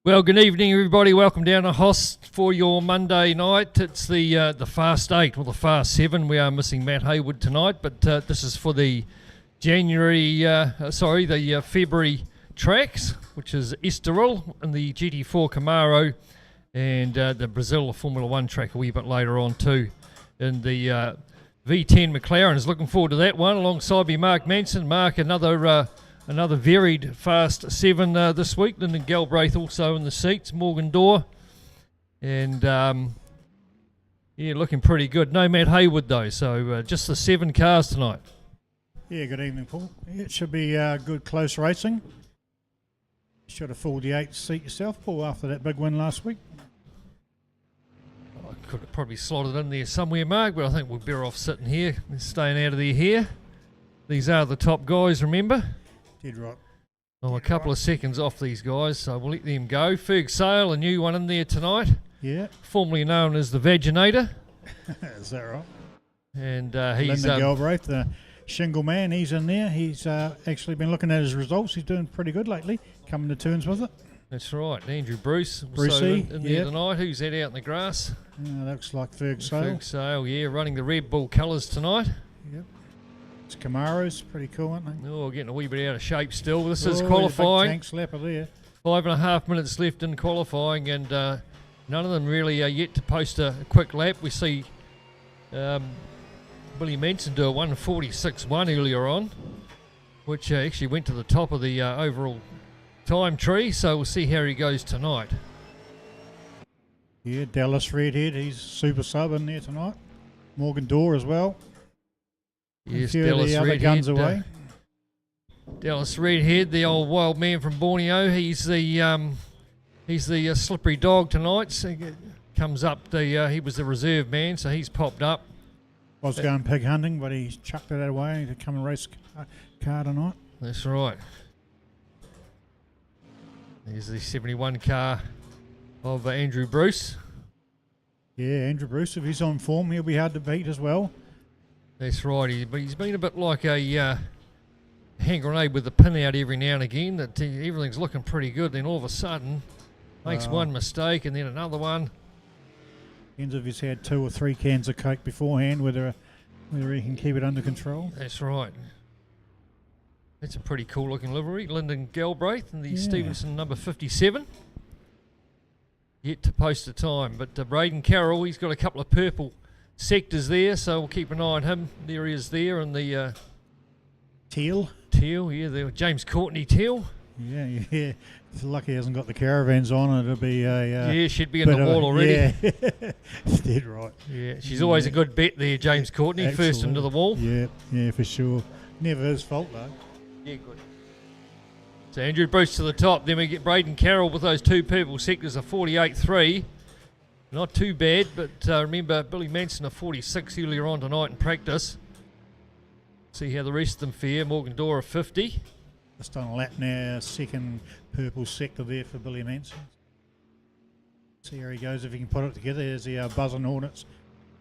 Well, good evening, everybody. Welcome down to HOSS for your Monday night. It's the FAST8 or the FAST7. We are missing Matt Haywood tonight, but this is for the February tracks, which is Estoril and the GT4 Camaro, and the Brazil Formula 1 track a wee bit later on too. And the V10 McLaren is looking forward to that one, alongside me, Mark Manson. Mark, another varied Fast 7 this week. Lyndon Galbraith also in the seats. Morgan Dorr. And, looking pretty good. No Matt Haywood, though. So just the 7 cars tonight. Yeah, good evening, Paul. It should be good, close racing. Should have fooled the 8th seat yourself, Paul, after that big win last week. I could have probably slotted in there somewhere, Mark, but I think we're better off sitting here, staying out of their hair. These are the top guys, remember? Dead right. I'm a couple of seconds off these guys, so we'll let them go. Ferg Sale, a new one in there tonight. Yeah. Formerly known as the Vaginator. Is that right? And he's... Lyndon Galbraith, the shingle man, he's in there. He's actually been looking at his results. He's doing pretty good lately, coming to terms with it. That's right. Andrew Bruce also Brucey, in there tonight. Who's that out in the grass? Looks like Ferg Sale. Ferg Sale, yeah, running the Red Bull colours tonight. Yep. It's Camaros, pretty cool, aren't they? Oh, getting a wee bit out of shape still. This is qualifying. Big tank slapper there. 5.5 minutes left in qualifying, and none of them really are yet to post a quick lap. We see Billy Manson do a 1:46.1 earlier on, which actually went to the top of the overall time tree, so we'll see how he goes tonight. Yeah, Dallas Redhead, he's super sub in there tonight. Morgan Dorr as well. Yes, Dallas the other guns away. Dallas Redhead, the old wild man from Borneo. He's the slippery dog tonight. So comes up. He was the reserve man, so he's popped up. Was going pig hunting, but he chucked it away to come and race car tonight. That's right. There's the 71 car of Andrew Bruce. Yeah, Andrew Bruce, if he's on form, he'll be hard to beat as well. That's right, but he's been a bit like a hand grenade with the pin out every now and again. That everything's looking pretty good, then all of a sudden makes one mistake and then another one. Depends if he's had 2 or 3 cans of Coke beforehand, whether he can keep it under control. That's right. That's a pretty cool looking livery. Lyndon Galbraith and the Stevenson number 57. Yet to post a time, but Braden Carroll, he's got a couple of purple sectors there, so we'll keep an eye on him. There he is there, and the Teal, yeah, the James Courtney Teal. Yeah. It's lucky he hasn't got the caravans on. It'll be a she'd be in the wall already. Yeah, dead right. Yeah, she's always a good bet there, James Courtney. First into the wall. Yeah, for sure. Never his fault though. Yeah, good. So Andrew Bruce to the top. Then we get Braden Carroll with those 2 purple sectors of 48.3. Not too bad, but remember Billy Manson a 46 earlier on tonight in practice. See how the rest of them fare. Morgan Dorr a 50. Just on a lap now, second purple sector there for Billy Manson. See how he goes if he can put it together. There's the Buzzin' Hornets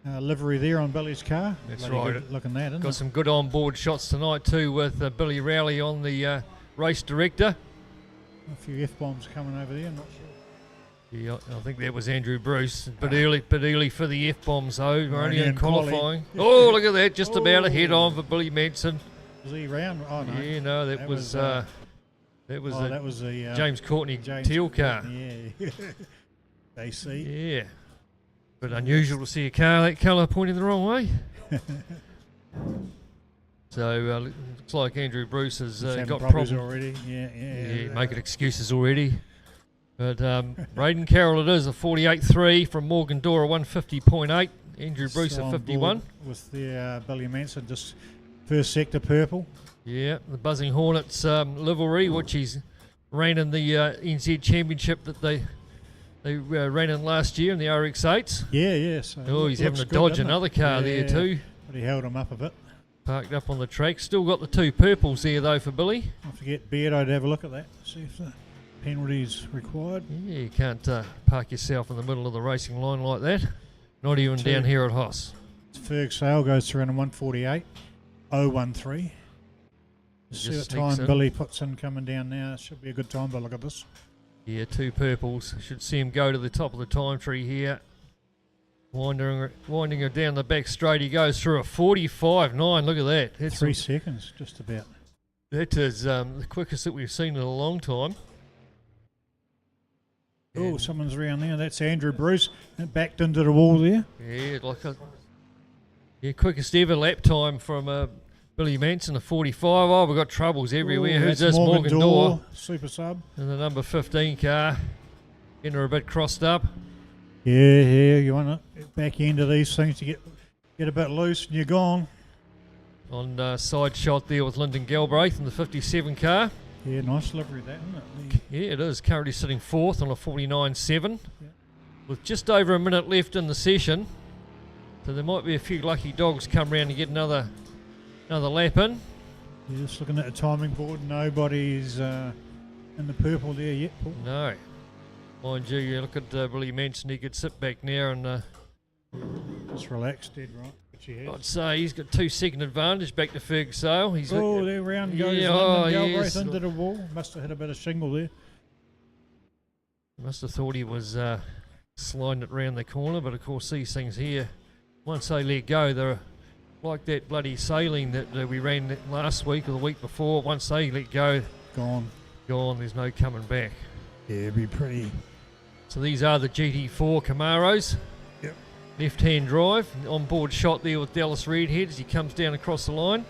livery there on Billy's car. That's Bloody right. Good looking that, isn't Got it? some good on-board shots tonight too with Billy Rowley on the race director. A few F-bombs coming over there, I'm not sure. Yeah, I think that was Andrew Bruce. But early for the F-bombs though. We're only in qualifying. Oh, look at that. Just about a head on for Billy Manson. Was he round? Oh, no. Yeah, no, that was the James Courtney Teal car. Yeah. AC. Yeah. But unusual to see a car that colour pointing the wrong way. So looks like Andrew Bruce has got problems already. Yeah. Making excuses already. But Braden Carroll it is, a 48.3 from Morgan Dorr, a 150.8. Andrew Bruce a 51. With the Billy Manson, just first sector purple. Yeah, the Buzzing Hornets livery, which he's ran in the NZ Championship that they ran in last year in the RX8s. Yeah. So he's having to dodge another car there too. But he held him up a bit. Parked up on the track. Still got the 2 purples there though for Billy. Don't forget Beardo to have a look at that. See if the penalty's required. Yeah, you can't park yourself in the middle of the racing line like that. Not even down here at HOSS. Ferg Sale goes through in a 1:48.013. See what time Billy puts in coming down now. Should be a good time, but look at this. Yeah, 2 purples. Should see him go to the top of the time tree here. Winding her down the back straight. He goes through a 45.9. Look at that. That's 3 seconds, just about. That is the quickest that we've seen in a long time. Oh, And someone's around there. That's Andrew Bruce. Backed into the wall there. yeah, quickest ever lap time from Billy Manson, a 45. Oh, we've got troubles everywhere. Ooh, Who's that's this? Morgan Dorr. Super sub. And the number 15 car. Getting her a bit crossed up. Yeah, you want to back end of these things to get a bit loose and you're gone. On side shot there with Lyndon Galbraith in the 57 car. Yeah, nice livery that, isn't it? Yeah, it is. Currently sitting 4th on a 49.7. Yeah. With just over a minute left in the session. So there might be a few lucky dogs come round and get another lap in. You're just looking at the timing board. Nobody's in the purple there yet, Paul. No. Mind you look at Billy Manson, he could sit back now and Just relax, dead right. But you have. I'd say he's got 2-second advantage back to Ferg Sale. He's There round goes Yeah, Lyndon Galbraith yes. into the wall. Must have hit a bit of shingle there. Must have thought he was sliding it round the corner, but of course these things here, once they let go, they're like that bloody saline that we ran last week or the week before. Once they let go, Gone. there's no coming back. Yeah, it'd be pretty. So these are the GT4 Camaros. Yep. Left-hand drive, on-board shot there with Dallas Redhead as he comes down across the line.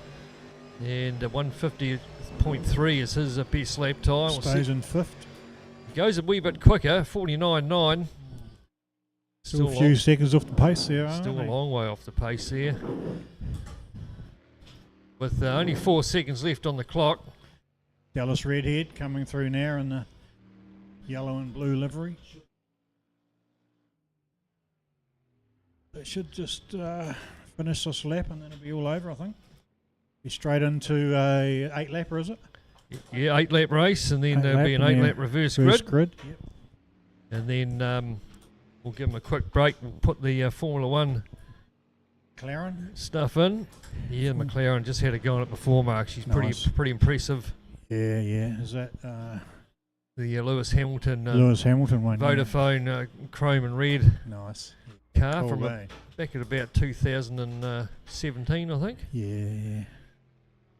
And 150.3 is his best lap time. Stays in 5th. Goes a wee bit quicker, 49.9. Still a few seconds off the pace there, aren't Still they? a long way off the pace there. With only 4 seconds left on the clock. Dallas Redhead coming through now in the yellow and blue livery. They should just finish this lap and then it'll be all over, I think. Be straight into a 8-lapper, is it? Yeah, 8-lap race, and then there'll be an 8-lap reverse grid. Yep. And then we'll give them a quick break. We'll put the Formula 1 McLaren. stuff in. Yeah, McLaren just had a go on it before, Mark. She's Nice. pretty impressive. Yeah. Is that The Lewis Hamilton Lewis Hamilton one? Vodafone chrome and red Nice. car Cool from day. back at about 2017, I think. Yeah.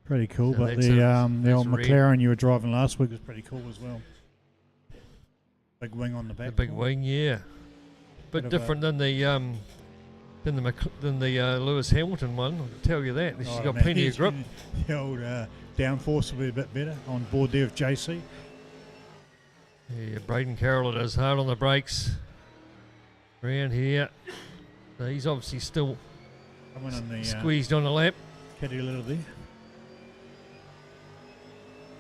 Pretty cool. So But that's the that's old red. McLaren you were driving last week was pretty cool as well. Big wing on the back. The big wing, yeah. Bit Bit of different than the Lewis Hamilton one. I can tell you that. She's got plenty of grip. The old downforce will be a bit better on board there with JC. Yeah, Braden Carroll, it is hard on the brakes. Around here. So he's obviously still Coming in the squeezed on the lap. caddy litter there.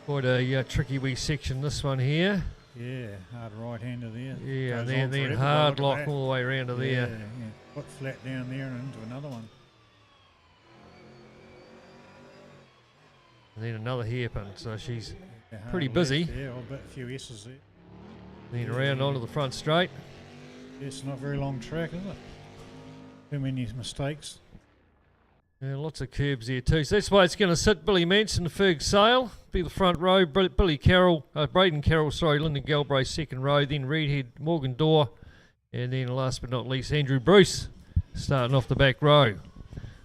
Quite a tricky wee section, this one here. Yeah, hard right-hander there. Yeah, Goes and on then forever. hard Look at lock that. all the way around to there. Yeah. Foot flat down there and into another one. And then another hairpin. So she's Yeah, hard pretty left busy. there, a bit, few S's there. then around onto the front straight. It's not a very long track, is it? Too many mistakes. Yeah, lots of curbs here too. So that's why it's going to sit Billy Manson, Ferg Sale, be the front row. Billy Carroll, Braden Carroll, Lyndon Galbraith second row. Then Redhead, Morgan Dorr, and then last but not least Andrew Bruce starting off the back row.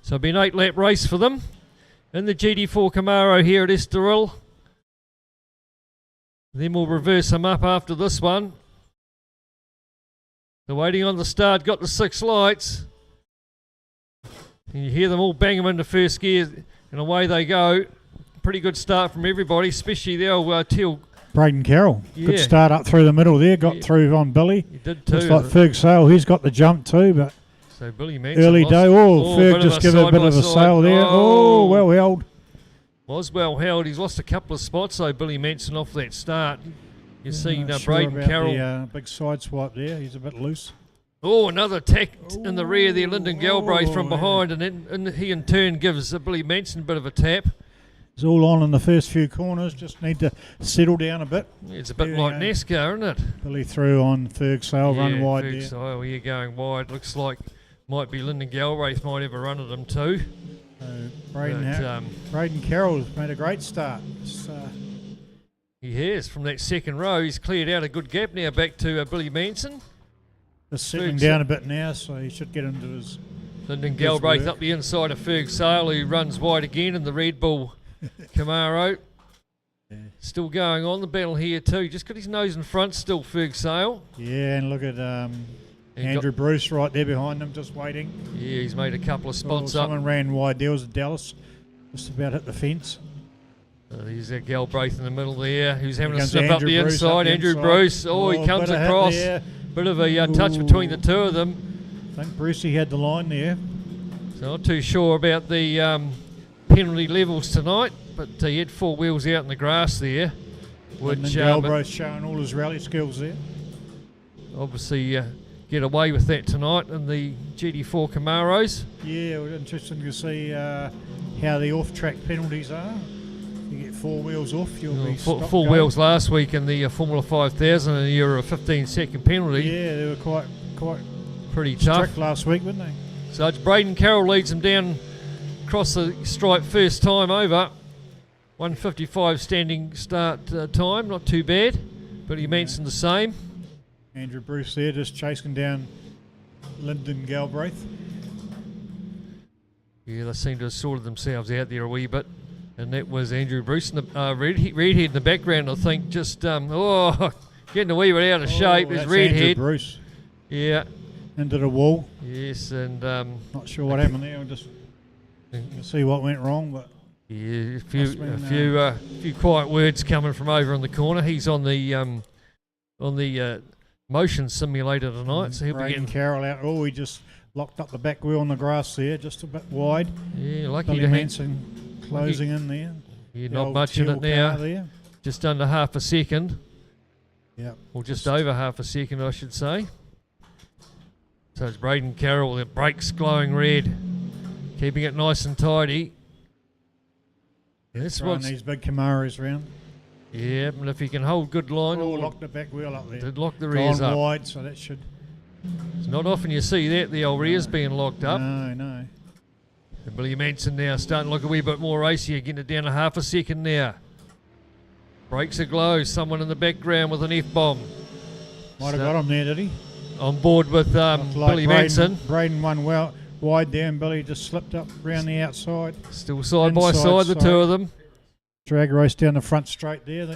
So it'll be an 8-lap race for them in the GT4 Camaro here at Estoril. Then we'll reverse them up after this one. They're waiting on the start. Got the 6 lights. And you hear them all bang them into first gear, and away they go. Pretty good start from everybody, especially the old Teal. Braden Carroll. Good Yeah. start up through the middle there. Got Yeah. through on Billy. He did too. Looks like Ferg Sale. He's got the jump too, but So Billy Manson early lost. day. Oh, Ferg bit just of give it a bit of a side-by-side. sail there. Oh, well held. Was well held. He's lost a couple of spots though, Billy Manson, off that start. You see Not sure Braden about Carroll. The big side swipe there. He's a bit loose. Oh, another attack in the rear there, Lyndon Galbraith from yeah. behind, and then he in turn gives Billy Manson a bit of a tap. It's all on in the first few corners. Just need to settle down a bit. It's a bit There like we go. NASCAR, isn't it? Billy through on Ferg Sale, run wide Ferg there. Sale here going wide. Looks like might be Lyndon Galbraith might have a run at him too. Braden But, Carroll's made a great start. He has. From that second row, he's cleared out a good gap now back to Billy Manson. Just settling down a bit now, so he should get into his... Lyndon Galbraith up the inside of Ferg Sale, who runs wide again in the Red Bull Camaro. Yeah. Still going on the battle here too. Just got his nose in front still, Ferg Sale. Yeah, and look at Andrew Bruce right there behind him, just waiting. Yeah, he's made a couple of spots up. Someone ran wide. There was Dallas, just about hit the fence. There's that Galbraith in the middle there, who's having a comes sniff up Andrew the Bruce inside. Andrew Bruce, he comes bit of hit across. there. Bit of a touch between the two of them. I think Brucey had the line there. So not too sure about the penalty levels tonight, but he had 4 wheels out in the grass there. Which Galbraith showing all his rally skills there. Obviously get away with that tonight in the GT4 Camaros. Yeah, it was interesting to see how the off-track penalties are. You get 4 wheels off, you'll be stopped 4 going. wheels last week in the Formula 5000, and you're a 15-second penalty. Yeah, they were quite pretty tough strict last week, weren't they? So it's Braden Carroll leads him down across the stripe first time over. 1:55 standing start time, not too bad. Billy Manson the same. Andrew Bruce there just chasing down Lyndon Galbraith. Yeah, they seem to have sorted themselves out there a wee bit. And that was Andrew Bruce, in the Redhead in the background, I think, just getting a wee bit out of shape. There's That's Redhead. Andrew Bruce. Yeah. Into the wall. Yes, and not sure what happened there. We'll just see what went wrong, but yeah, a few quiet words coming from over in the corner. He's on the motion simulator tonight, so he'll be getting Carroll out. Oh, he just locked up the back wheel on the grass there, just a bit wide. Yeah, lucky Billy to Manson closing in there. Yeah, not much in it now. There. Just under half a second. Yeah, or just over half a second, I should say. So it's Braden Carroll, the brakes glowing red, keeping it nice and tidy. That's what's these big Camaros round. Yeah, and if he can hold good line, lock the back wheel up there. They'd lock the rears up wide, so that should. It's not often you see that, the old rears being locked up. No. And Billy Manson now starting to look a wee bit more racy, getting it down to half a second now. Brakes aglow, someone in the background with an F-bomb. Might have got him there, did he? On board with Billy Manson. Braden won well wide there, and Billy just slipped up round the outside. Still side by side, the two of them. Drag race down the front straight there.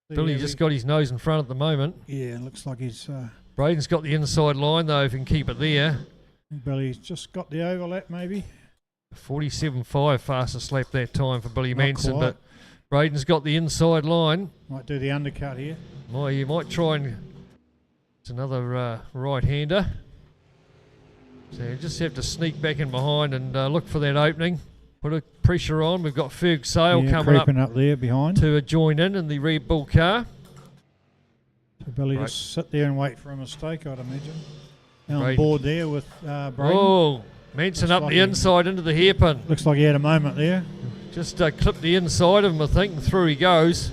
Billy just got his nose in front at the moment. Yeah, looks like he's... Braden's got the inside line though, if he can keep it there. Billy's just got the overlap maybe. 47.5 fastest lap that time for Billy Manson, but Braden's got the inside line. Might do the undercut here. Oh, you might try and... It's another right-hander. So you just have to sneak back in behind and look for that opening. Put a pressure on. We've got Ferg Sale coming up there behind to join in the Red Bull car. So Billy just sit there and wait for a mistake, I'd imagine. On board there with Braden. Oh, Manson up the inside into the hairpin. Looks like he had a moment there. Just clipped the inside of him, I think, and through he goes.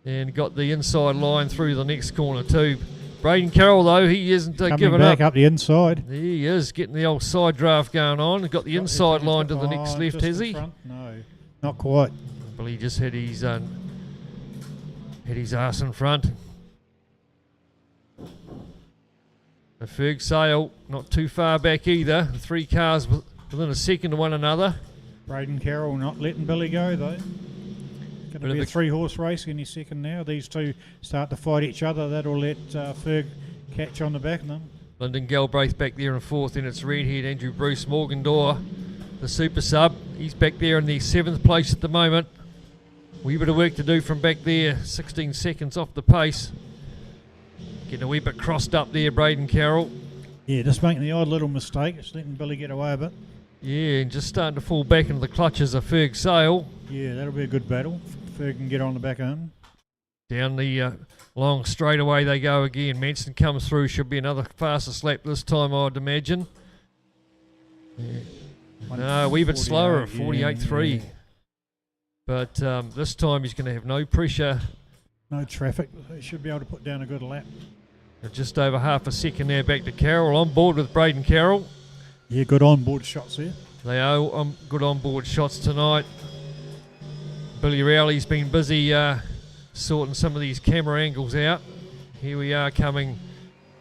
And got the inside line through the next corner too. Braden Carroll, though, he isn't giving back up the inside. He is getting the old side draft going on. Got the inside line to the next left, has he? No, not quite. Well, he just had his ass in front. The Ferg Sale not too far back either. 3 cars within a second of one another. Braden Carroll not letting Billy go though. Going to be a 3-horse race any second now. These two start to fight each other. That'll let Ferg catch on the back of them. Lyndon Galbraith back there in 4th, and it's Redhead, Andrew Bruce, Morgan Dorr, the super sub. He's back there in the 7th place at the moment. Wee bit of work to do from back there. 16 seconds off the pace. Getting a wee bit crossed up there, Braden Carroll. Yeah, just making the odd little mistake. Just letting Billy get away a bit. Yeah, and just starting to fall back into the clutches of Ferg Sale. Yeah, that'll be a good battle. Ferg can get on the back of him. Down the long straightaway they go again. Manson comes through. Should be another fastest lap this time, I'd imagine. Yeah. No, a wee bit slower at 48.3. Yeah. But this time he's going to have no pressure. No traffic. He should be able to put down a good lap. Just over half a second there back to Carroll. On board with Braden Carroll. Yeah, good on-board shots there. They are good on-board shots tonight. Billy Rowley's been busy sorting some of these camera angles out. Here we are coming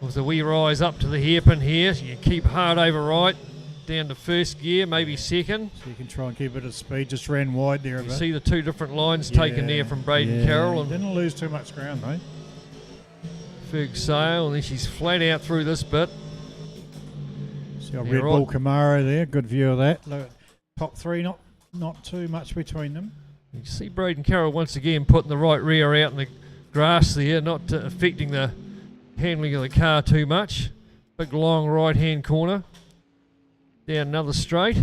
with the wee rise up to the hairpin here. So you keep hard over right, down to first gear, maybe second. So you can try and keep it at speed. Just ran wide there a You bit. see the two different lines taken there from Braden Carroll. And didn't lose too much ground though. Ferg Sale, and then she's flat out through this bit. See our Red Bull Camaro there. Good view of that. Look, top three, not too much between them. You see Braden Carroll once again putting the right rear out in the grass there, not affecting the handling of the car too much. Big long right hand corner. Down another straight.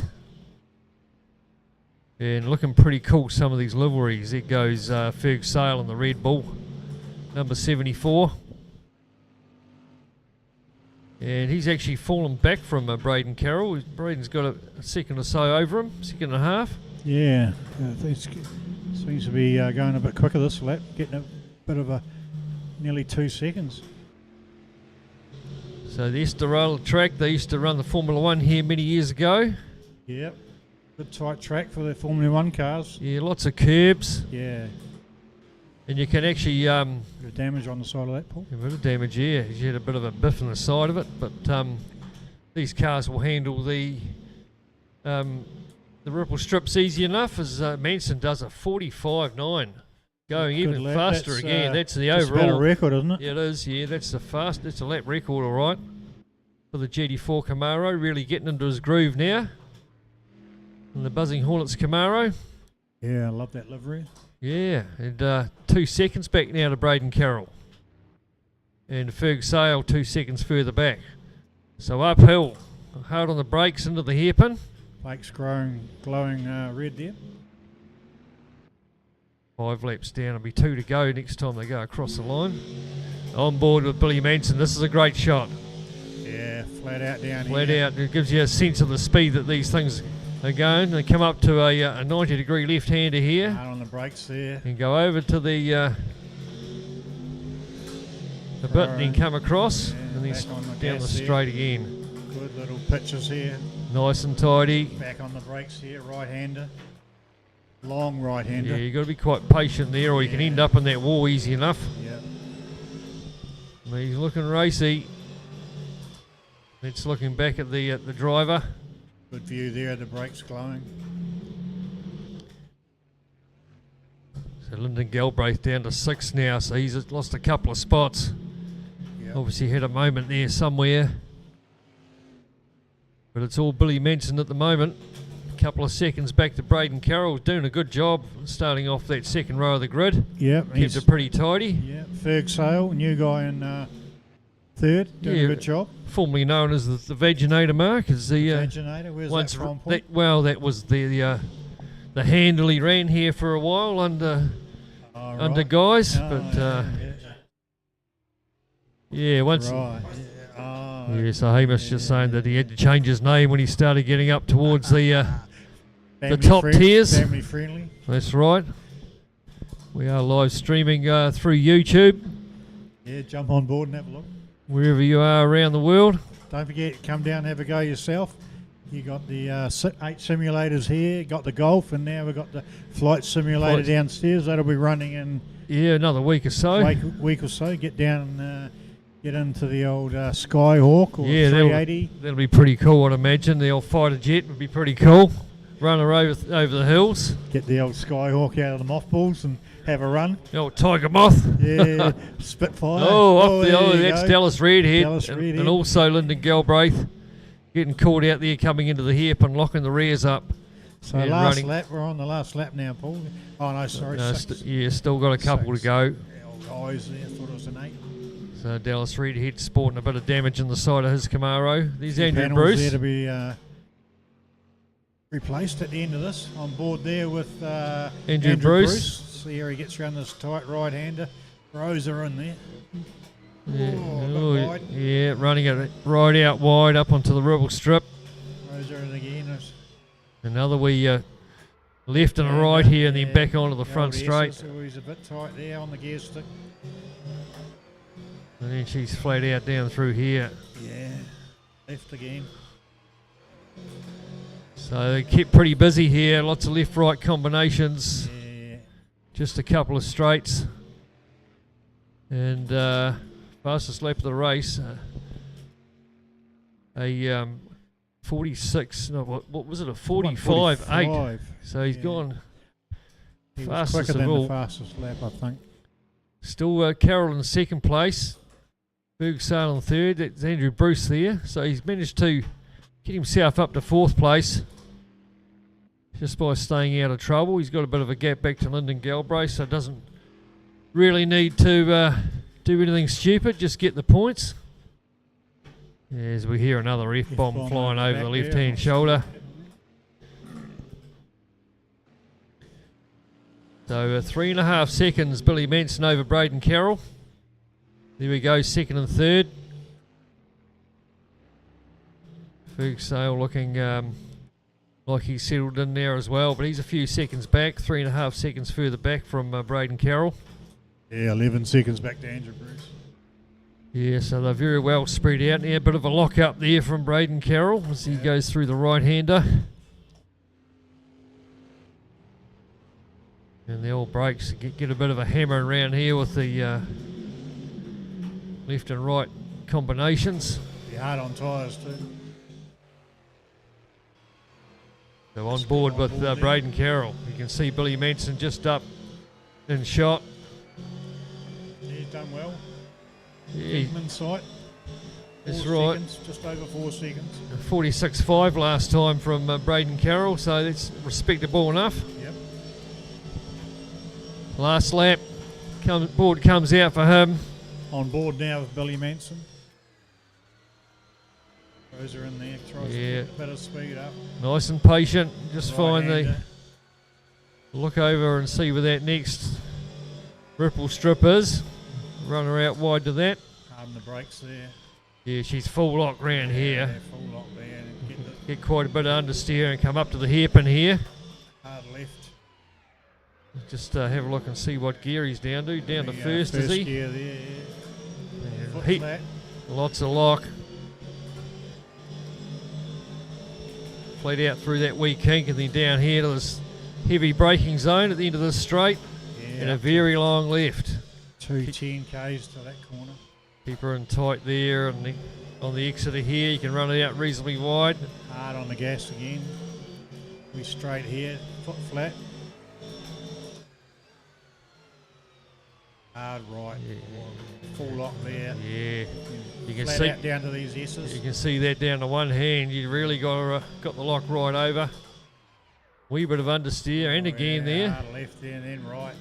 And looking pretty cool, some of these liveries. There goes Ferg Sale in the Red Bull, number 74. And he's actually fallen back from Braden Carroll. Braden's got a second or so over him, second and a half. Yeah, seems to be going a bit quicker this lap, getting a bit of a nearly 2 seconds. So the Estoril track, they used to run the Formula 1 here many years ago. Yep, good tight track for the Formula 1 cars. Yeah, lots of curbs. Yeah. And you can actually... bit of damage on the side of that, Paul. A bit of damage, yeah. You had a bit of a biff in the side of it, but these cars will handle the ripple strips easy enough, as Manson does a 45.9. Going Good even lap. faster That's, again. That's the just overall... about a record, isn't it? Yeah, it is, yeah. That's a lap record, all right, for the GT4 Camaro. Really getting into his groove now. And the Buzzing Hornets Camaro. Yeah, I love that livery. Yeah, and 2 seconds back now to Braden Carroll. And Ferg Sale 2 seconds further back. So uphill, hard on the brakes into the hairpin. Blake's glowing red there. 5 laps down, it'll be 2 to go next time they go across the line. On board with Billy Manson, this is a great shot. Yeah, flat out down here. Flat out, it gives you a sense of the speed that these things are going. They come up to a 90-degree left-hander here. Hard on the brakes there. And go over to the bit and then come across, and then down the straight again. Good little pitches here. Nice and tidy. Back on the brakes here, right-hander. Long right-hander. Yeah, you've got to be quite patient there, or you can end up in that wall easy enough. Yeah. He's looking racy. It's looking back at the driver. Good view there, the brakes glowing. So Lyndon Galbraith down to 6 now, so he's lost a couple of spots. Yep. Obviously had a moment there somewhere. But it's all Billy Manson at the moment. A couple of seconds back to Braden Carroll, doing a good job starting off that second row of the grid. Yep. Keeps it pretty tidy. Yeah, Ferg Sale, new guy in third, doing a good job. Formerly known as the Vaginator Mark. Is the Vaginator, where's that from, Paul? That was the handle he ran here for a while under guys, yeah, once. Right. Yeah, so Hamish just saying that he had to change his name when he started getting up towards the top tiers. Family friendly. That's right. We are live streaming through YouTube. Yeah, jump on board and have a look. Wherever you are around the world. Don't forget, come down and have a go yourself. You got the 8 simulators here, got the golf, and now we've got the flight simulator downstairs. That'll be running in another week or so. Week or so. Get down and get into the old Skyhawk or 380. That'll be pretty cool, I'd imagine. The old fighter jet would be pretty cool. Run her over the hills. Get the old Skyhawk out of the mothballs and have a run. The old Tiger Moth. Yeah, Spitfire. That's Dallas Redhead. And also Lyndon Galbraith getting caught out there coming into the hairpin, locking the rears up. So last lap, we're on the last lap now, Paul. Oh no, sorry. Still got a couple to go. Guys there, thought it was an 8. So Dallas Redhead sporting a bit of damage in the side of his Camaro. There's Andrew Bruce. There to be replaced at the end of this. On board there with Andrew Bruce. See here he gets around this tight right-hander. Throws her in there. Yeah, running it right out wide up onto the ribble strip. Throws her in again. Another left and a right here, and then back onto the front straight. So he's a bit tight there on the gear stick. And then she's flat out down through here. Yeah, left again. So they kept pretty busy here. Lots of left-right combinations. Yeah. just a couple of straights. And fastest lap of the race, a 46, no, what was it, a 45.8. So he's gone He was fastest quicker of than all. the fastest lap, I think. Still Carroll in second place. Fergsale in third. That's Andrew Bruce there. So he's managed to get himself up to fourth place just by staying out of trouble. He's got a bit of a gap back to Lyndon Galbraith, so doesn't really need to do anything stupid, just get the points. As we hear another F-bomb flying over the left-hand shoulder. So 3.5 seconds, Billy Manson over Braden Carroll. There we go, second and third. Fergsale looking like he's settled in there as well, but he's a few seconds back, 3.5 seconds further back from Braden Carroll. Yeah, 11 seconds back to Andrew Bruce. Yeah, so they're very well spread out there. A bit of a lock up there from Braden Carroll as he goes through the right-hander. And the old brakes get a bit of a hammer around here with the left and right combinations. Be hard on tyres too. So on board with Braden Carroll. You can see Billy Manson just up in shot. He's done well. Yeah, Kingman sight. that's 4 right. seconds, just over 4 seconds. 46.5 last time from Braden Carroll, so that's respectable enough. Yep. Last lap, board comes out for him. On board now with Billy Manson. Throws her in there, tries to get a bit of speed up. Nice and patient. Just find the Right-hander. look over and see where that next ripple strip is. Run her out wide to that. Harden the brakes there. Yeah, she's full lock round here. Yeah, full lock there. And Get quite a bit of understeer and come up to the hairpin here. hard left. Just have a look and see what gear he's down to. Down to first, is he? Gear there, yeah. Yeah, Foot heat, flat. lots of lock. Flat out through that wee kink and then down here to this heavy braking zone at the end of this straight. Yeah, And a very long left. 210 k's to that corner. Keep her in tight there, and on the exit of here you can run it out reasonably wide. Hard on the gas again. We straight here, foot flat. Hard right. Full lock there. Yeah, you can Flat see out down to these S's. you can see that down to one hand. You really got the lock right over. Wee bit of understeer and again there. Hard left there and then right.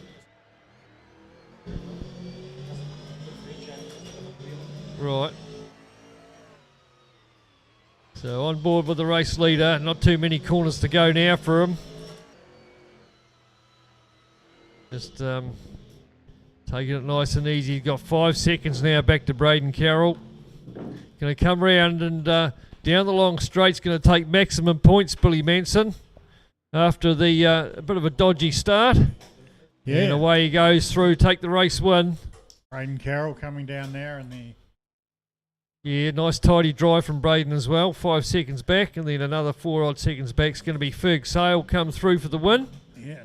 Right. So on board with the race leader. Not too many corners to go now for him. Just taking it nice and easy. He's got 5 seconds now back to Braden Carroll. Going to come round and down the long straight's going to take maximum points, Billy Manson, after the a bit of a dodgy start. Yeah. And away he goes through, take the race win. Braden Carroll coming down there and the Yeah, nice tidy drive from Braden as well. 5 seconds back, and then another 4 odd seconds back. It's going to be Fergsale come through for the win,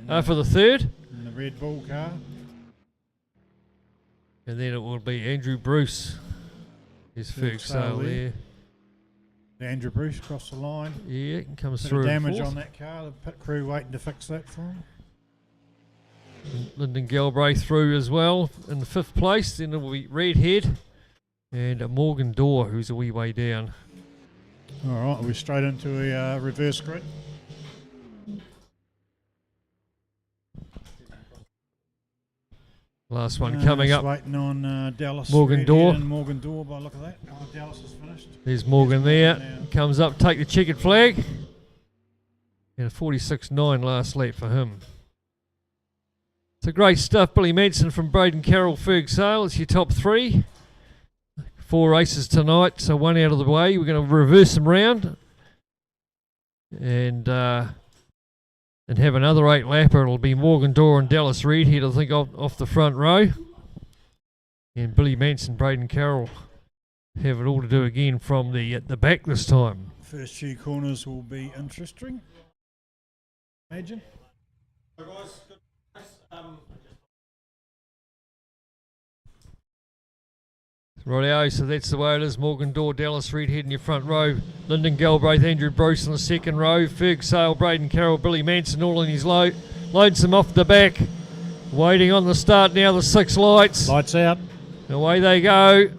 for the third. in the Red Bull car. And then it will be Andrew Bruce. There's Fergsale Fergsale there. Andrew Bruce across the line. Yeah, it comes Bit through. of in damage fourth. on that car. The pit crew waiting to fix that for him. Lyndon Galbraith through as well in the 5th place. Then it will be Redhead and Morgan Dorr, who's a wee way down. All right, we're straight into a reverse grid. Last one coming up. Waiting on Dallas. Morgan Redhead Dorr. and Morgan Dorr by the look of that. Oh, Dallas is finished. There's Morgan there. now. Comes up, take the checkered flag. And a 46.9 last lap for him. So great stuff, Billy Manson from Braden Carroll, Fergsale. It's your top 3. 4 races tonight, so 1 out of the way. We're going to reverse them round and have another 8 lapper. It'll be Morgan Dorr and Dallas Redhead, I think, off the front row. And Billy Manson, Braden Carroll have it all to do again from the back this time. First few corners will be interesting. Imagine. Hi guys, good race. Rightio, so that's the way it is. Morgan Dorr, Dallas Redhead in your front row. Lyndon Galbraith, Andrew Bruce in the second row. Ferg Sale, Braden Carroll, Billy Manson all in his load. Loads them off the back. Waiting on the start now, the 6 lights. Lights out. Away they go.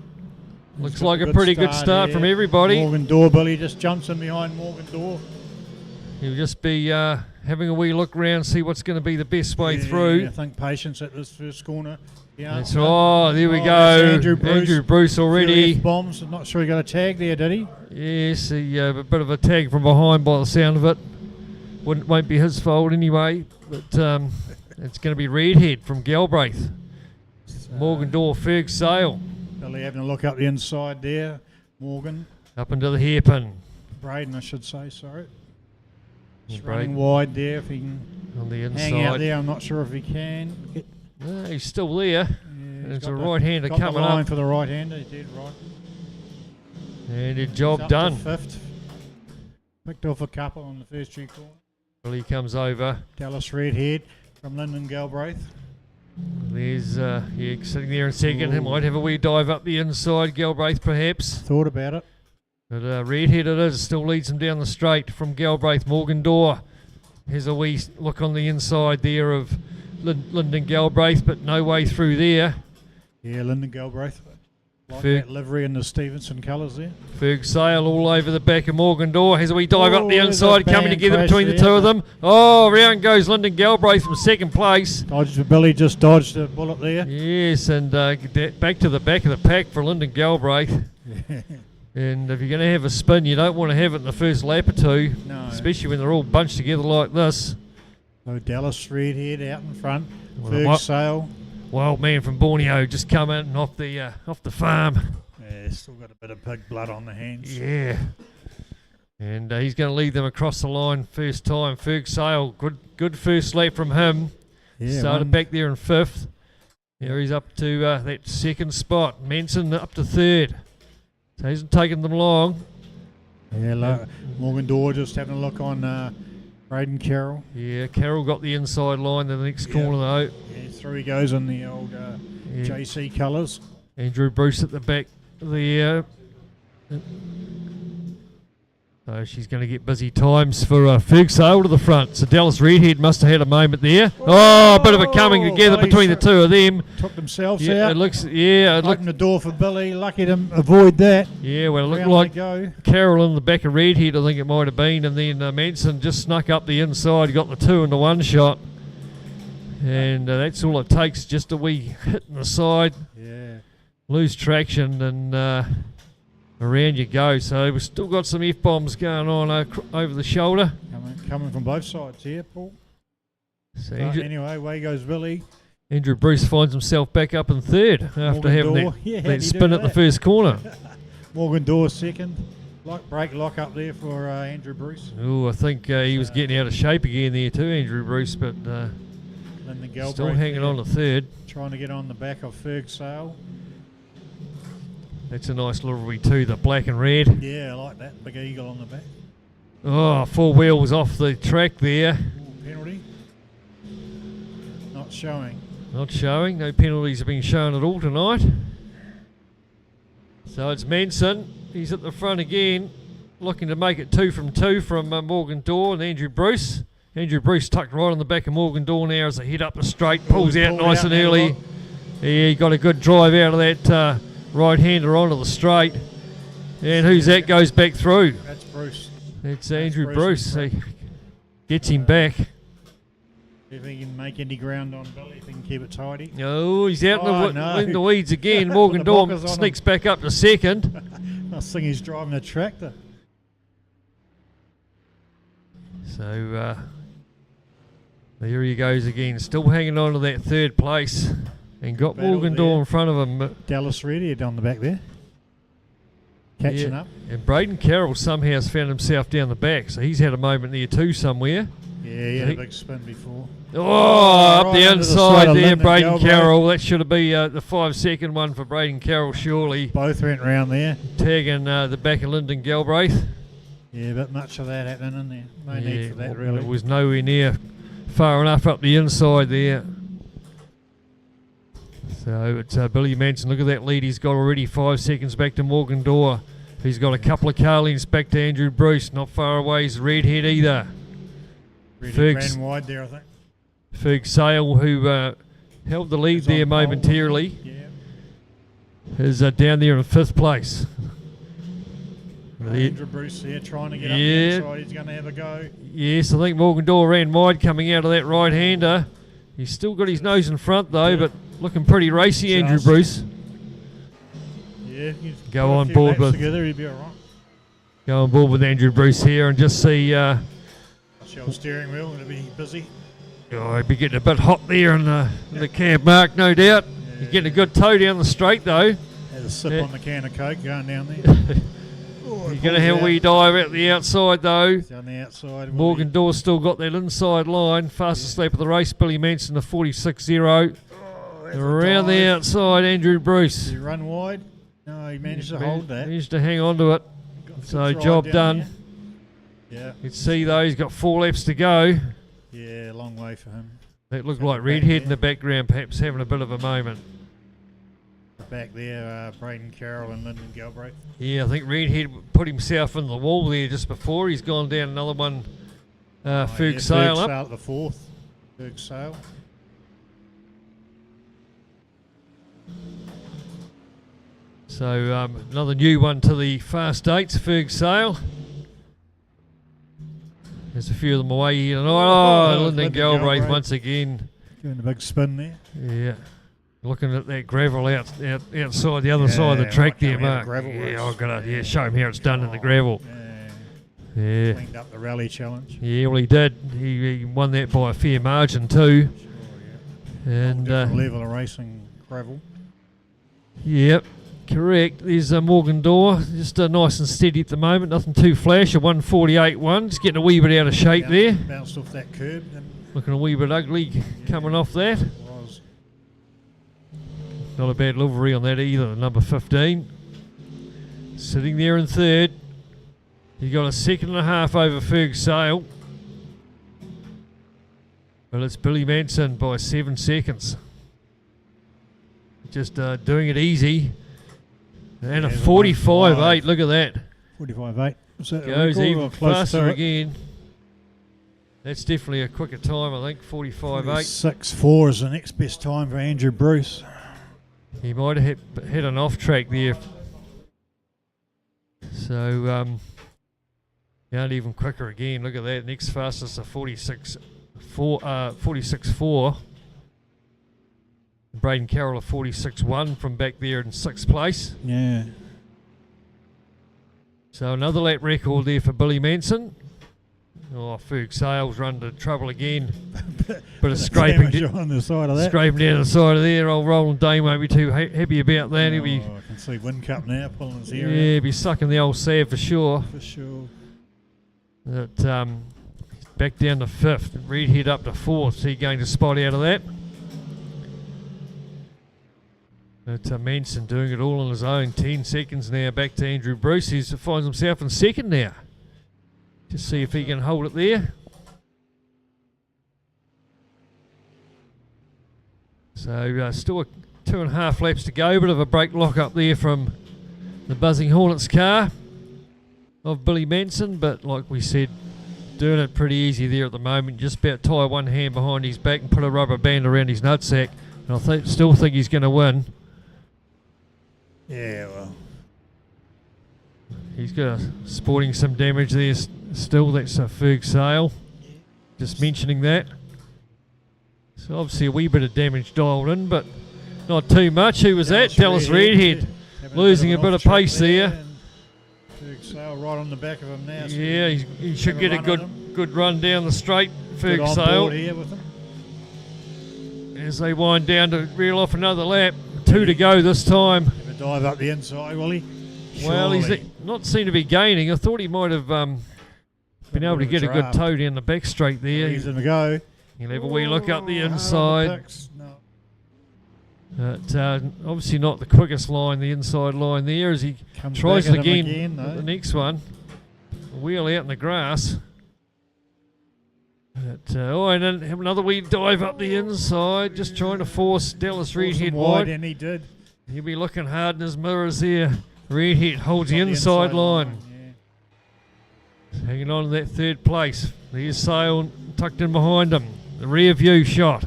Looks like a pretty good start from everybody. Morgan Dorr, Billy just jumps in behind Morgan Dorr. He'll just be having a wee look around, see what's going to be the best way through. I think patience at this first corner. Yeah, that's right. There we go. Andrew Bruce already. Bombs. I'm not sure he got a tag there, did he? Yes, a bit of a tag from behind by the sound of it. Won't be his fault anyway, but it's going to be Redhead from Galbraith. Morgan Dorr, Ferg Sale. Billy having a look up the inside there. Morgan. Up into the hairpin. Braden, I should say, sorry. Just Braden running wide there if he can on the inside. Hang out there, I'm not sure if he can. No, he's still there. Yeah, it's a right-hander coming the line up. For the right-hander, he did right. And a job done. Fifth. Picked off a couple on the first 2 corners. Well, he comes over. Dallas Redhead from Lyndon Galbraith. There's sitting there in second. He might have a wee dive up the inside. Galbraith perhaps. Thought about it. But Redhead it is. Still leads him down the straight from Galbraith. Morgan Dorr has a wee look on the inside there of Lyndon Galbraith, but no way through there. Yeah, Lyndon Galbraith. Like that livery in the Stevenson colours there. Ferg Sale all over the back of Morgan Dorr. Has a wee dive up the inside, coming together between the there. 2 of them. Oh, round goes Lyndon Galbraith from second place. Billy just dodged a bullet there. Yes, and back to the back of the pack for Lyndon Galbraith. And if you're going to have a spin, you don't want to have it in the first lap or 2. No. Especially when they're all bunched together like this. So Dallas Redhead out in front. Ferg Sale. Wild man from Borneo just coming off the farm. Yeah, still got a bit of pig blood on the hands. Yeah. And he's going to lead them across the line first time. Ferg Sale, good first lap from him. Yeah, started back there in 5th. Now he's up to that 2nd spot. Manson up to 3rd. So hasn't taken them long. Yeah, Morgan Dorr just having a look on Braden Carroll. Yeah, Carroll got the inside line in the next corner though. Yeah, through he goes in the old JC colours. Andrew Bruce at the back there. So she's going to get busy times for Ferg Sale to the front. So Dallas Redhead must have had a moment there. Oh, a bit of a coming together between the 2 of them. Took themselves out. It looks, opened the door for Billy. Lucky to avoid that. Yeah, well, it looked like Carroll in the back of Redhead, I think it might have been, and then Manson just snuck up the inside, got the 2 in the 1 shot. And that's all it takes, just a wee hit in the side. Yeah. Lose traction and around you go. So we've still got some F-bombs going on over the shoulder. Coming from both sides here, Paul. So anyway, away goes Billy. Andrew Bruce finds himself back up in 3rd after Morgan having Dorr. that spin at the first corner. Morgan Dorr 2nd. Brake lock up there for Andrew Bruce. Oh, I think he was getting out of shape again there too, Andrew Bruce, but still hanging on to 3rd. Trying to get on the back of Ferg Sale. That's a nice livery too, the black and red. Yeah, I like that. Big eagle on the back. Oh, 4 wheels off the track there. Ooh, penalty. Not showing. Not showing. No penalties have been shown at all tonight. So it's Manson. He's at the front again, looking to make it 2 from 2 from Morgan Dorr and Andrew Bruce. Andrew Bruce tucked right on the back of Morgan Dorr now as they head up the straight, pulls out nice and early. Yeah, he got a good drive out of that right-hander onto the straight. And who's that goes back through? That's Bruce. It's Andrew Bruce. He gets him back. If he can make any ground on Billy, if he can keep it tidy. Oh, he's out in the weeds again. Morgan Dorr sneaks back up to 2nd. I think he's driving a tractor. So there he goes again, still hanging on to that 3rd place. And got Morgan Dorr in front of him. Dallas Redhead on the back there. Catching up. And Braden Carroll somehow has found himself down the back, so he's had a moment there too somewhere. Yeah, he had a big spin before. Oh, up the inside there, Braden Carroll. That should have been the 5-second one for Braden Carroll, surely. Both went round there. Tagging the back of Lyndon Galbraith. Yeah, but much of that happening in there. No need for that, really. It was nowhere near far enough up the inside there. So it's Billy Manson. Look at that lead he's got already. 5 seconds back to Morgan Dorr. He's got a couple of car lengths back to Andrew Bruce. Not far away is Redhead either. Redhead ran wide there, I think. Ferg Sale, who held the lead there momentarily, is down there in 5th place. Andrew Bruce there trying to get up the inside. He's going to have a go. Yes, I think Morgan Dorr ran wide coming out of that right-hander. He's still got his nose in front though, but looking pretty racy, Andrew Bruce. Yeah, go on board with. Together, he'd be all right. Go on board with Andrew Bruce here and just see. Shell steering wheel, it'll be busy. Oh, he'd be getting a bit hot there in the cab, Mark, no doubt. Yeah. He's getting a good tow down the straight though. Had a sip on the can of Coke going down there. You're going to have a wee dive out the outside though. Down the outside. Morgan Dorr still got that inside line. Fastest lap of the race, Billy Manson, the 46.0. Around the outside, Andrew Bruce. Did he run wide? No, he managed to hold that. Managed to hang on to it. So job done. Yeah. You can see though, he's got 4 laps to go. Yeah, long way for him. That looked like Redhead in the background, perhaps having a bit of a moment. Back there, Braden Carroll and Lyndon Galbraith. Yeah, I think Redhead put himself in the wall there just before. He's gone down another one. Ferg Sale up. Ferg Sale, the 4th. Ferg Sale. So another new one to the Fast 8s, Ferg Sale. There's a few of them away here tonight. Oh, Lyndon Galbraith once again. Doing a big spin there. Yeah. Looking at that gravel outside the other side of the track there, Mark. Yeah, I've got to show him how it's done in the gravel. Yeah. Cleaned up the rally challenge. Yeah, well he did. He won that by a fair margin too. Sure, yeah. And level of racing gravel. Yep, correct. There's Morgan Dorr, just nice and steady at the moment. Nothing too flash. A 148.1. Just getting a wee bit out of shape there. Bounced off that curb. Looking a wee bit ugly coming off that. Not a bad livery on that either, number 15. Sitting there in 3rd. He got a 2.5 over Ferg Sale. But it's Billy Manson by 7 seconds. Just doing it easy. And a 45.8, look at that. 45.8. Goes even faster again. That's definitely a quicker time, I think, 45.8. 6.4 is the next best time for Andrew Bruce. He might have hit an off track there. So, and even quicker again. Look at that. Next fastest a 46.4. Braden Carroll a 46.1 from back there in 6th place. Yeah. So another lap record there for Billy Manson. Oh, Ferg Sale's run into trouble again. Bit of scraping on the side of that. Scraping down the side of there. Old Roland Dane won't be too happy about that. He'll be, I can see Wind Cup now pulling his ear out. Yeah, he'll be sucking the old salve for sure. For sure. But, back down to 5th. Redhead up to 4th. So he gained a spot out of that. But Manson doing it all on his own. 10 seconds now. Back to Andrew Bruce. He finds himself in 2nd now. Just see if he can hold it there. So still 2.5 laps to go. Bit of a brake lock up there from the Buzzing Hornets car of Billy Manson. But like we said, doing it pretty easy there at the moment. Just about tie one hand behind his back and put a rubber band around his nutsack. And I still think he's going to win. Yeah, well. He's got sporting some damage there still. That's a Ferg Sale. Just mentioning that. So obviously a wee bit of damage dialed in, but not too much. Who was that? Dallas Redhead. Losing a bit of pace there. Ferg Sale right on the back of him now. Yeah, he should get a good run down the straight. Ferg Sale. As they wind down to reel off another lap. 2 to go this time. Have a dive up the inside, will he? Well, he's not seen to be gaining. I thought he might have been able to get a good toe down the back straight there. He's in the go. He'll have a wee look up the inside. But obviously not the quickest line, the inside line there, as he tries it again the next one. Wheel out in the grass. But, and then have another wee dive up the inside, just trying to force Dallas Redhead wide, wide. and he did. He'll be looking hard in his mirrors there. Redhead holds the inside line. Yeah. Hanging on to that third place. There's Sale tucked in behind him. The rear view shot.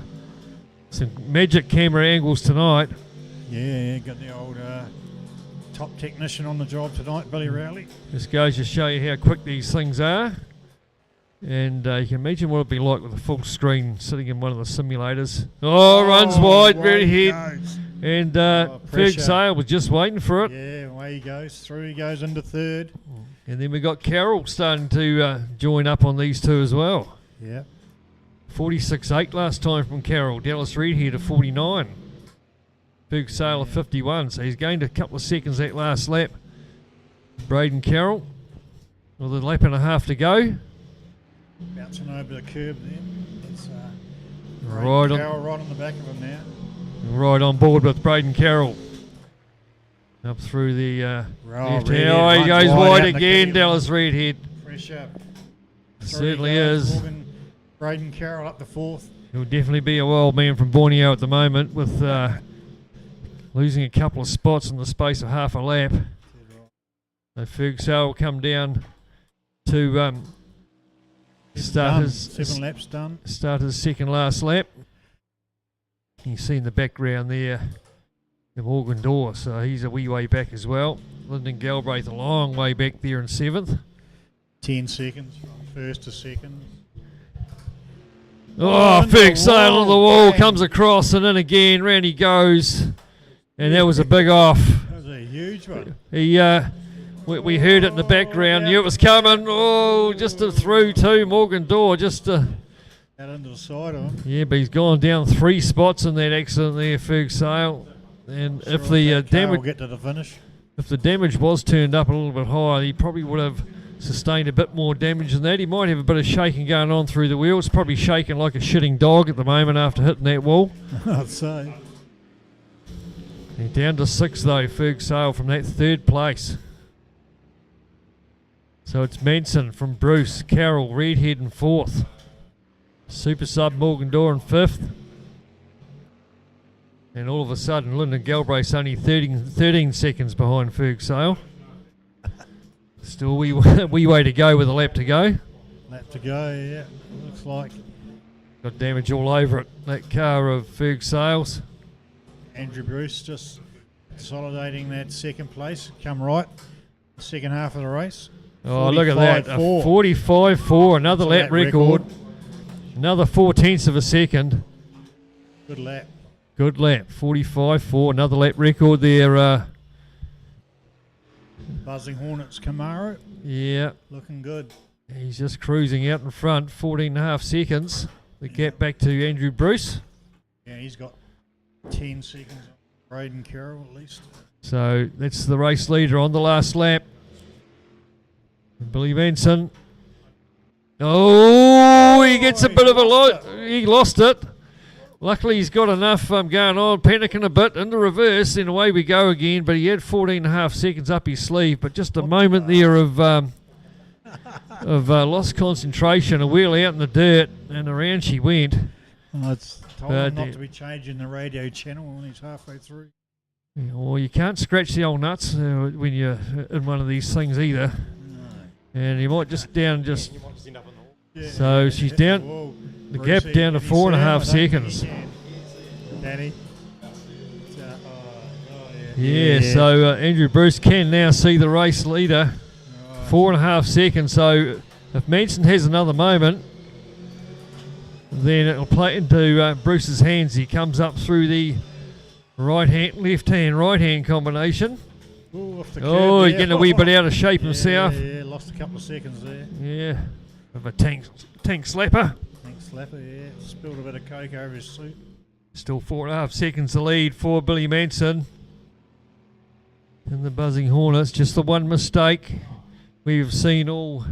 Some magic camera angles tonight. Yeah, got the old top technician on the job tonight, Billy Rowley. Just goes to show you how quick these things are. And you can imagine what it'd be like with a full screen sitting in one of the simulators. Runs wide, Redhead. And Ferg Sale was just waiting for it. Yeah, away he goes. Through he goes into third. And then we got Carroll starting to join up on these two as well. Yeah. 46.8 last time from Carroll. Dallas Redhead at 49. Ferg Sale at 51. So he's gained a couple of seconds that last lap. Braden Carroll with a lap and a half to go. Bouncing over the curb there. It's right on the back of him now. Right on board with Braden Carroll. Up through the left hand. Oh, he goes wide again, Dallas Redhead. Fresh up. Certainly is. Braden Carroll up the fourth. He'll definitely be a wild man from Borneo at the moment with losing a couple of spots in the space of half a lap. So Ferg Sale will come down to start his 7 laps done. Start his second last lap. You see in the background there the Morgan Door, so he's a wee way back as well. Lyndon Galbraith a long way back there in 7th. 10 seconds from first to second. Ferg Sale on the wall, comes across and then again, round he goes. And that was a big off. That was a huge one. We heard it in the background, knew it was coming. Just through to Morgan Door, just out into the side of him. Yeah, but he's gone down 3 spots in that accident there, Ferg Sale. And if the damage get to the finish, if the damage was turned up a little bit higher, he probably would have sustained a bit more damage than that. He might have a bit of shaking going on through the wheel. It's probably shaking like a shitting dog at the moment after hitting that wall. I'd say. He's down to 6 though, Ferg Sale from that 3rd place. So it's Manson from Bruce, Carroll, Redhead in 4th. Super Sub Morgan Door in 5th. And all of a sudden, Lyndon Galbraith's only 13 seconds behind Ferg Sale. Still a wee way to go with a lap to go. Lap to go, yeah. Looks like. Got damage all over it, that car of Ferg Sale's. Andrew Bruce just consolidating that 2nd place. Come right, second half of the race. Oh, look at that. A 45.4, another lap record. Another 0.4 of a second. Good lap. Good lap. 45.4, another lap record there. Buzzing Hornets Camaro. Yeah. Looking good. He's just cruising out in front, 14.5 seconds. The gap back to Andrew Bruce. Yeah, he's got 10 seconds on Braden Carroll at least. So that's the race leader on the last lap. Billy Benson. He gets a bit of a lot. He lost it. Luckily, he's got enough going on, panicking a bit into reverse, and away we go again. But he had 14.5 seconds up his sleeve. But just a moment there of lost concentration, a wheel out in the dirt, and around she went. It's told him not to be changing the radio channel when he's halfway through. Well, you can't scratch the old nuts when you're in one of these things either. No. And you might just So she's down. The gap down to 4.5 seconds. Danny. Yeah, so Andrew Bruce can now see the race leader. 4.5 seconds. So if Manson has another moment, then it'll play into Bruce's hands. He comes up through the left hand combination. He's getting a wee bit out of shape himself. Yeah, lost a couple of seconds there. Yeah, of a tank slapper. Slapper, yeah. Spilled a bit of coke over his suit. Still 4.5 seconds to lead for Billy Manson. And the Buzzing Hornets, just the one mistake. We've seen all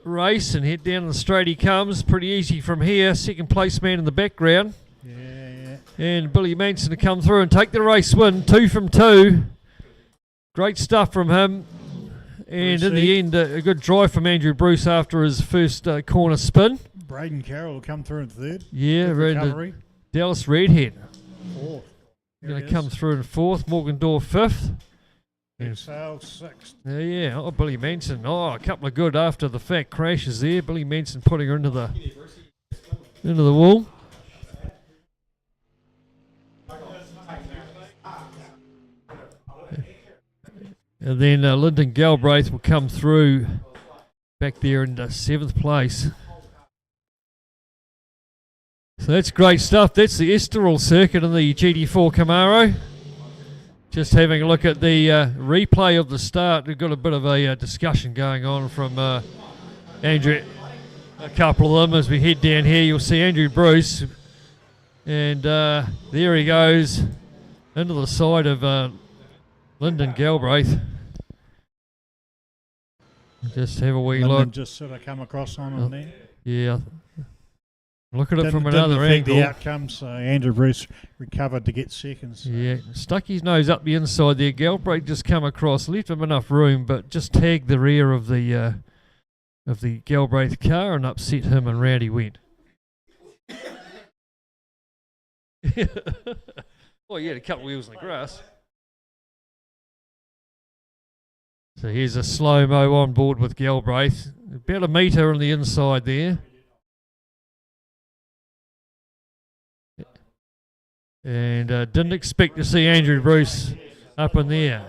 race and head down the straight he comes. Pretty easy from here. 2nd place man in the background. Yeah. And Billy Manson to come through and take the race win. 2 from 2. Great stuff from him. And in the end, a good drive from Andrew Bruce after his first corner spin. Braden Carroll will come through in third. Yeah, recovery. Dallas Redhead. Fourth. Going to come through in fourth. Morgan Dorr fifth. Exhale sixth. Yeah. Oh, Billy Manson. Oh, a couple of good after the fact crashes there. Billy Manson putting her into the wall. And then Lyndon Galbraith will come through back there in seventh place. So that's great stuff. That's the Estoril circuit in the GT4 Camaro. Just having a look at the replay of the start. We've got a bit of a discussion going on from Andrew, a couple of them. As we head down here, you'll see Andrew Bruce. And there he goes into the side of Lyndon Galbraith. Just have a wee look. Just sort of come across on him there. Yeah. Look at it from another angle. The outcome, so Andrew Bruce recovered to get seconds. Yeah, stuck his nose up the inside there. Galbraith just come across, left him enough room, but just tagged the rear of the Galbraith car and upset him, and round he went. Well, he had a couple of wheels in the grass. So here's a slow-mo on board with Galbraith. About a metre on the inside there. And didn't expect to see Andrew Bruce up in there.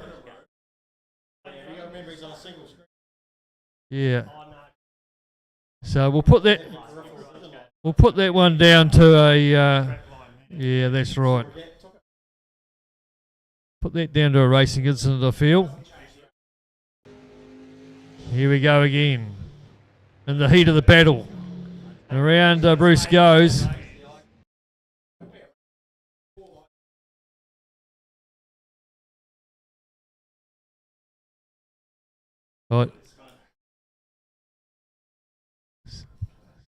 Yeah. So we'll put that one down to a yeah, that's right. Put that down to a racing incident, I feel. Here we go again. In the heat of the battle. Around Bruce goes. Right.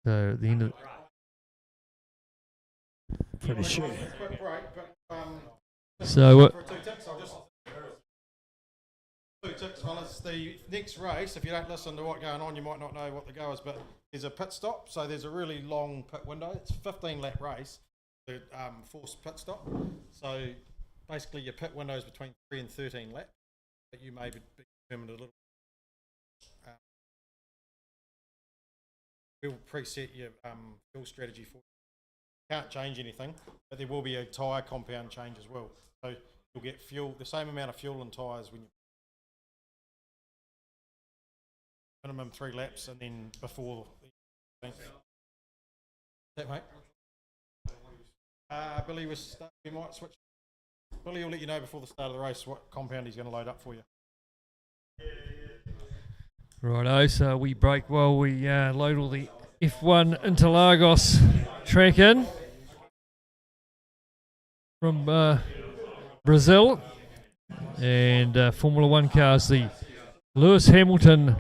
So at the end of pretty sure. So Two ticks, fellas. The next race, if you don't listen to what's going on, you might not know what the go is, but there's a pit stop, so there's a really long pit window. It's a 15-lap race, the forced pit stop. So basically your pit window is between 3 and 13 laps, but you may be determined a little. We'll preset your fuel strategy for you. Can't change anything, but there will be a tyre compound change as well. So you'll get fuel, the same amount of fuel and tyres when you minimum 3 laps, and then before that, mate. Billy we might switch. Billy will let you know before the start of the race what compound he's going to load up for you. Righto, so we break while we load all the F1 Interlagos track in from Brazil, and Formula One cars, the Lewis Hamilton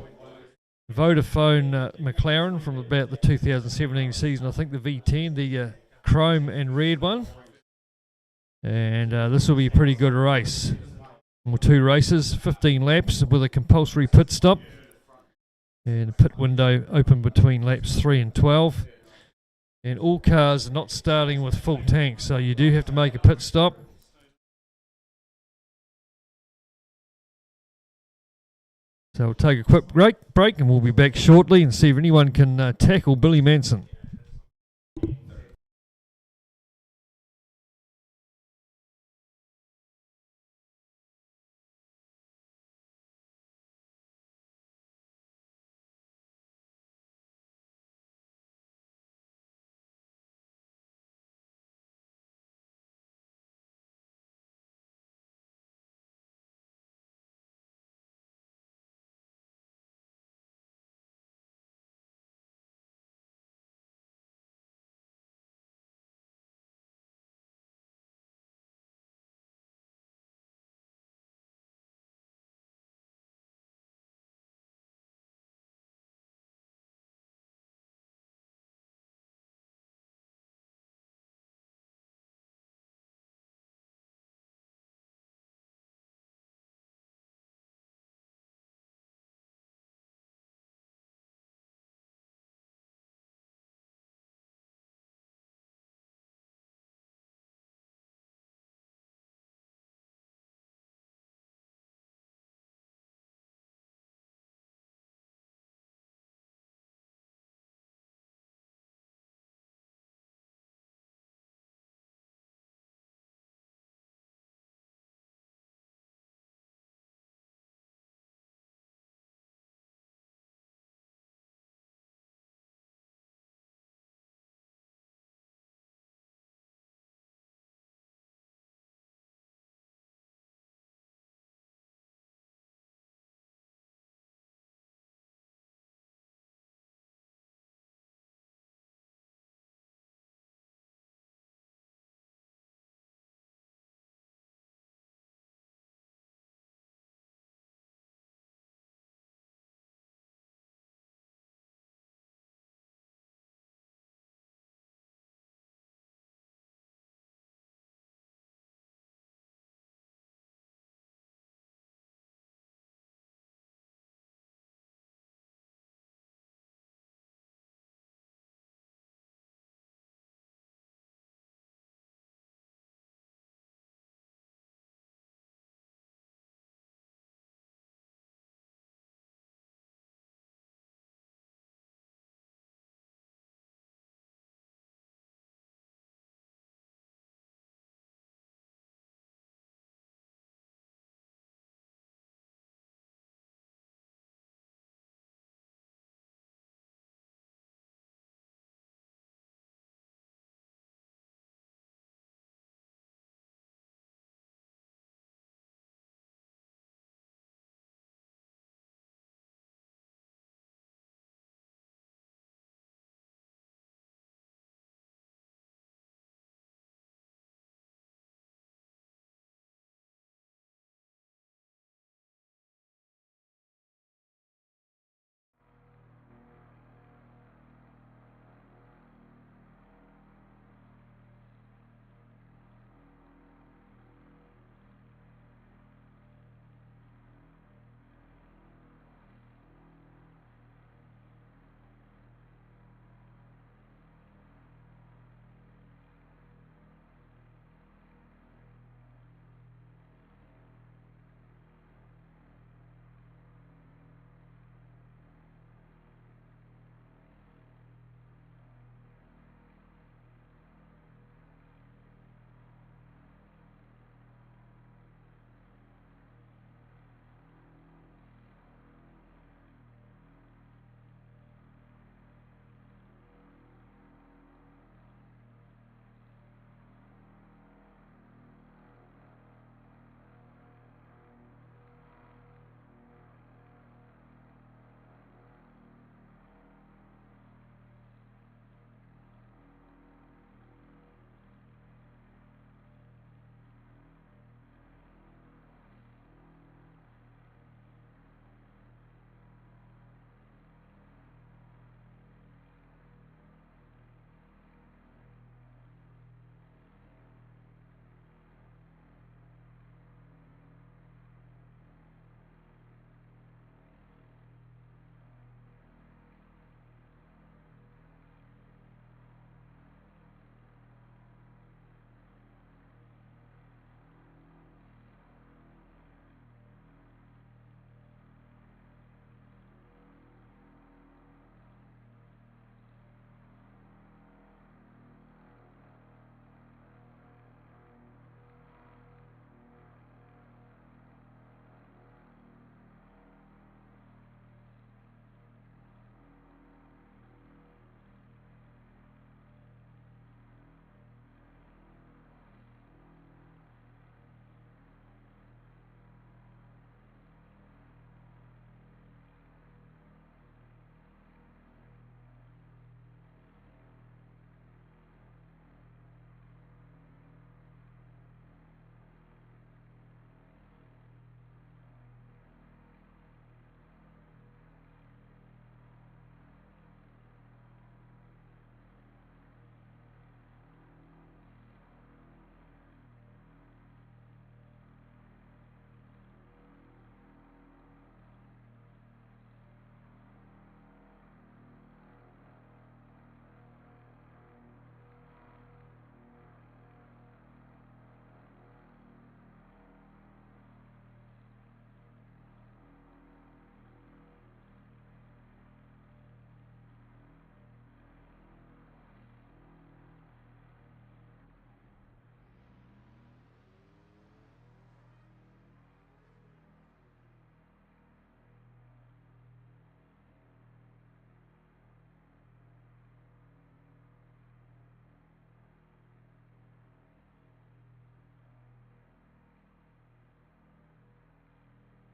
Vodafone McLaren from about the 2017 season, I think the V10, the chrome and red one, and this will be a pretty good race. Well, 2 races, 15 laps with a compulsory pit stop. And the pit window open between laps 3 and 12. And all cars are not starting with full tanks, so you do have to make a pit stop. So we'll take a quick break and we'll be back shortly and see if anyone can tackle Billy Manson.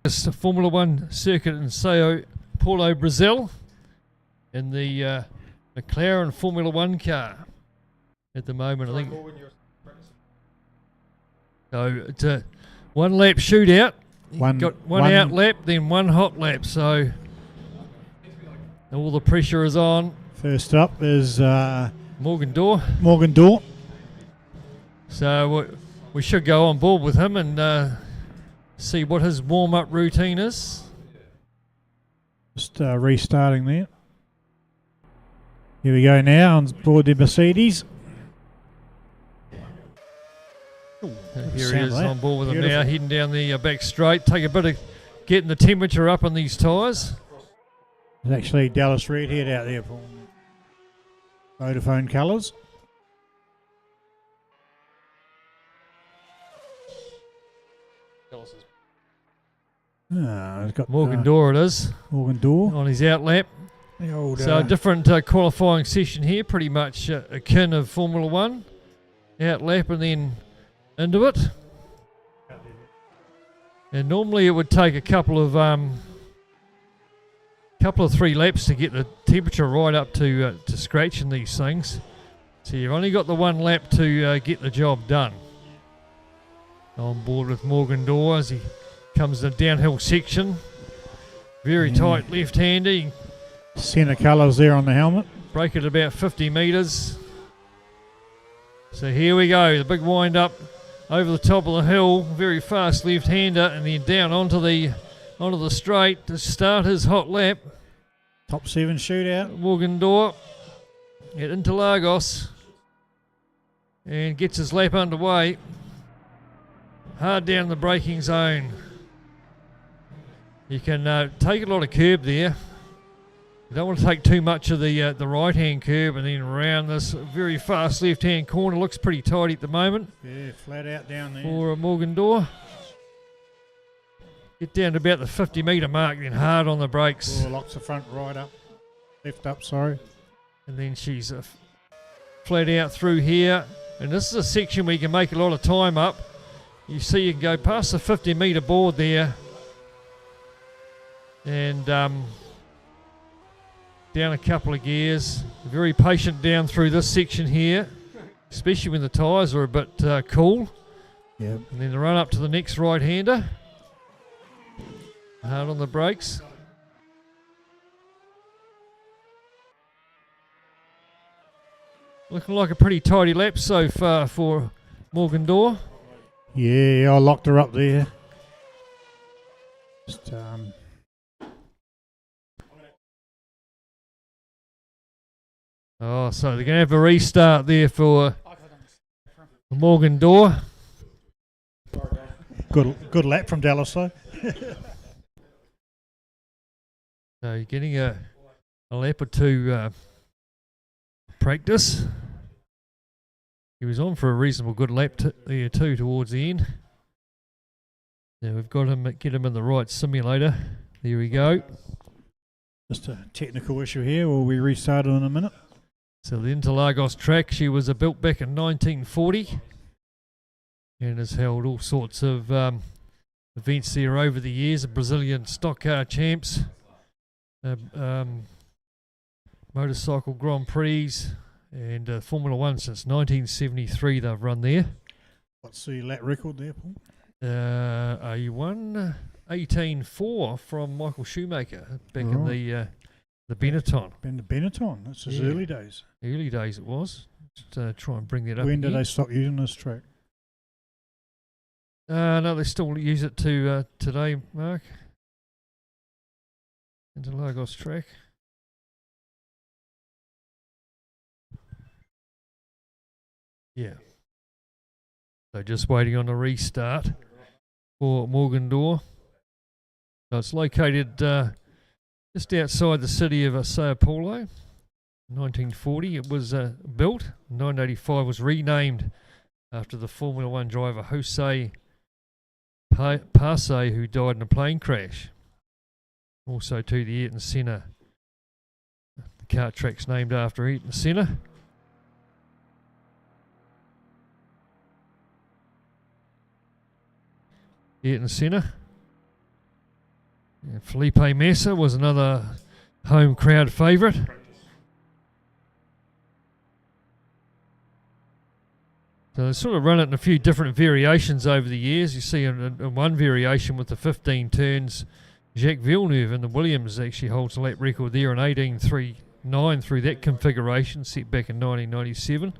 It's a Formula One circuit in Sao Paulo, Brazil, in the McLaren Formula One car at the moment, I think. So it's a one lap shootout. Got one out lap, then one hot lap. So all the pressure is on. First up is Morgan Dorr. Morgan Dorr. So we should go on board with him and see what his warm-up routine is. Just restarting there. Here we go now on board the Mercedes. Here he is on board with him now, heading down the back straight. Take a bit of getting the temperature up on these tyres. There's actually Dallas Redhead out there for Vodafone colours. He's got Morgan Dorr it is. Morgan Dorr on his out lap. So a different qualifying session here, pretty much akin of Formula One. Out lap and then into it. And normally it would take a couple of 3 laps to get the temperature right up to scratch in these things. So you've only got the 1 lap to get the job done. On board with Morgan Dorr as he comes the downhill section. Very tight left-hander. Centre colours there on the helmet. Brake at about 50 metres. So here we go, the big wind up over the top of the hill, very fast left-hander, and then down onto the straight to start his hot lap. Top 7 shootout. Morgan Dorr at Interlagos and gets his lap underway. Hard down the braking zone. You can take a lot of curb there. You don't want to take too much of the right-hand curb and then around this very fast left-hand corner. Looks pretty tight at the moment. Yeah, flat out down there. For Morgan Dorr. Get down to about the 50-metre mark, then hard on the brakes. Locks the front right up. Left up, sorry. And then she's flat out through here. And this is a section where you can make a lot of time up. You see you can go past the 50-metre board there. And down a couple of gears. Very patient down through this section here, especially when the tyres are a bit cool. Yep. And then the run up to the next right-hander. Hard on the brakes. Looking like a pretty tidy lap so far for Morgan Dorr. Yeah, I locked her up there. Just Oh, so they're going to have a restart there for Morgan Dorr. Good lap from Dallas though. So you're getting a lap or two practice. He was on for a reasonable good lap there too towards the end. Now we've got him, get him in the right simulator. There we go. Just a technical issue here. We'll be restarted in a minute. So the Interlagos track, she was built back in 1940 and has held all sorts of events there over the years. The Brazilian stock car champs, motorcycle Grand Prix, and Formula One since 1973 they've run there. What's the lap record there, Paul? A 1:18.4 from Michael Schumacher back in the Benetton. The Benetton, that's his early days. Early days it was. Just try and bring that up. When did they stop using this track? No, they still use it to today, Mark. Interlagos track. Yeah. So just waiting on a restart for Morgan Dorr. So it's located just outside the city of Sao Paulo. 1940 it was built. 1985 was renamed after the Formula One driver Jose Pace, who died in a plane crash. Also to the Ayrton Senna. The kart track's named after Ayrton Senna. Ayrton Senna. And Felipe Massa was another home crowd favourite. So they sort of run it in a few different variations over the years. You see in one variation with the 15 turns, Jacques Villeneuve in the Williams actually holds a lap record there in 18.39 through that configuration, set back in 1997.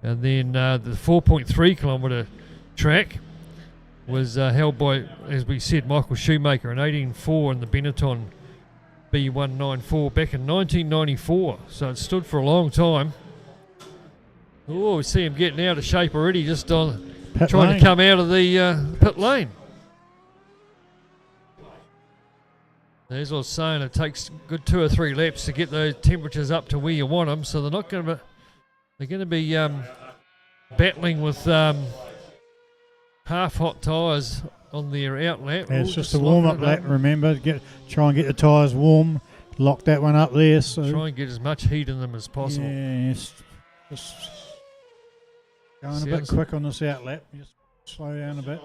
And then the 4.3 kilometre track was held by, as we said, Michael Shoemaker in 18.4 in the Benetton B194 back in 1994. So it stood for a long time. Oh, we see him getting out of shape already, just on trying to come out of the pit lane. As I was saying, it takes a good 2 or 3 laps to get those temperatures up to where you want them. So they're not going to. They're going to be battling with half hot tyres on their out lap. Yeah, it's just a warm up lap. Remember, try and get the tyres warm. Lock that one up there. So try and get as much heat in them as possible. Yes, just going a bit quick on this out lap. Just slow down a bit.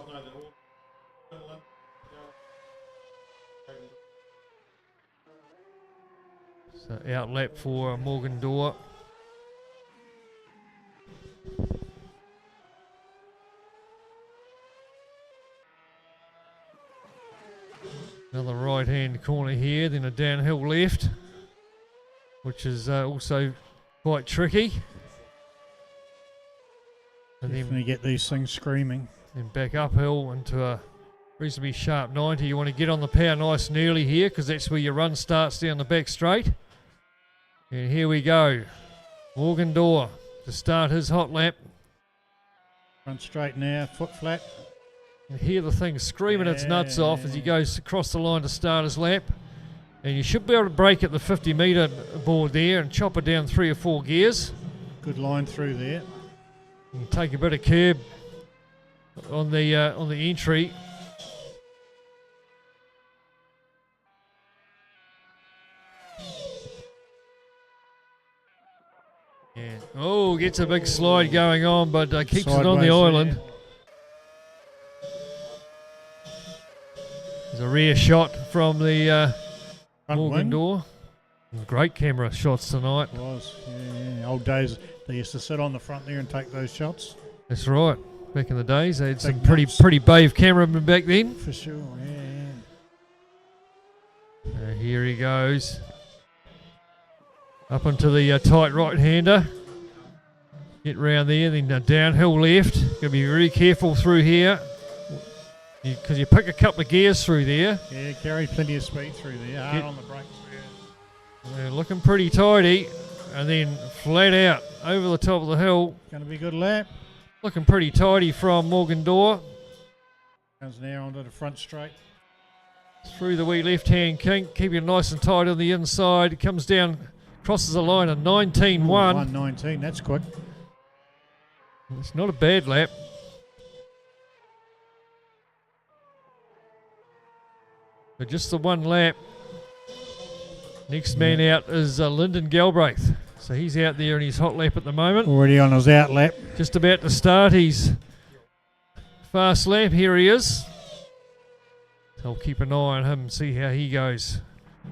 So out lap for Morgan Dorr. Another right hand corner here, then a downhill left, which is also quite tricky. And Definitely get these things screaming. Then back uphill into a reasonably sharp 90. You want to get on the power nice and early here because that's where your run starts down the back straight. And here we go. Morgan Dorr to start his hot lap. Front straight now, foot flat. You hear the thing screaming its nuts off as he goes across the line to start his lap. And you should be able to brake at the 50 metre board there and chop it down 3 or 4 gears. Good line through there. You can take a bit of curb on the entry. Yeah. Oh, gets a big slide going on, but keeps Sideways it on the island. There. There's a rear shot from the Morgan wing. Dorr. Great camera shots tonight. It was, yeah. Old days, they used to sit on the front there and take those shots. That's right. Back in the days, they had some Big pretty brave cameramen back then. For sure, yeah. Here he goes. Up onto the tight right-hander. Get round there, then a downhill left. Got to be very careful through here. Because you pick a couple of gears through there. Yeah, carried plenty of speed through there. Hard on the brakes. They're looking pretty tidy. And then flat out over the top of the hill. Going to be a good lap. Looking pretty tidy from Morgan Dorr. Comes now onto the front straight. Through the wee left-hand kink. Keeping it nice and tight on the inside. Comes down, crosses the line at 19.1. 1:19, that's quick. It's not a bad lap. But just the one lap. Next man out is Lyndon Galbraith. So he's out there in his hot lap at the moment. Already on his out lap. Just about to start his fast lap. Here he is. So I'll keep an eye on him and see how he goes.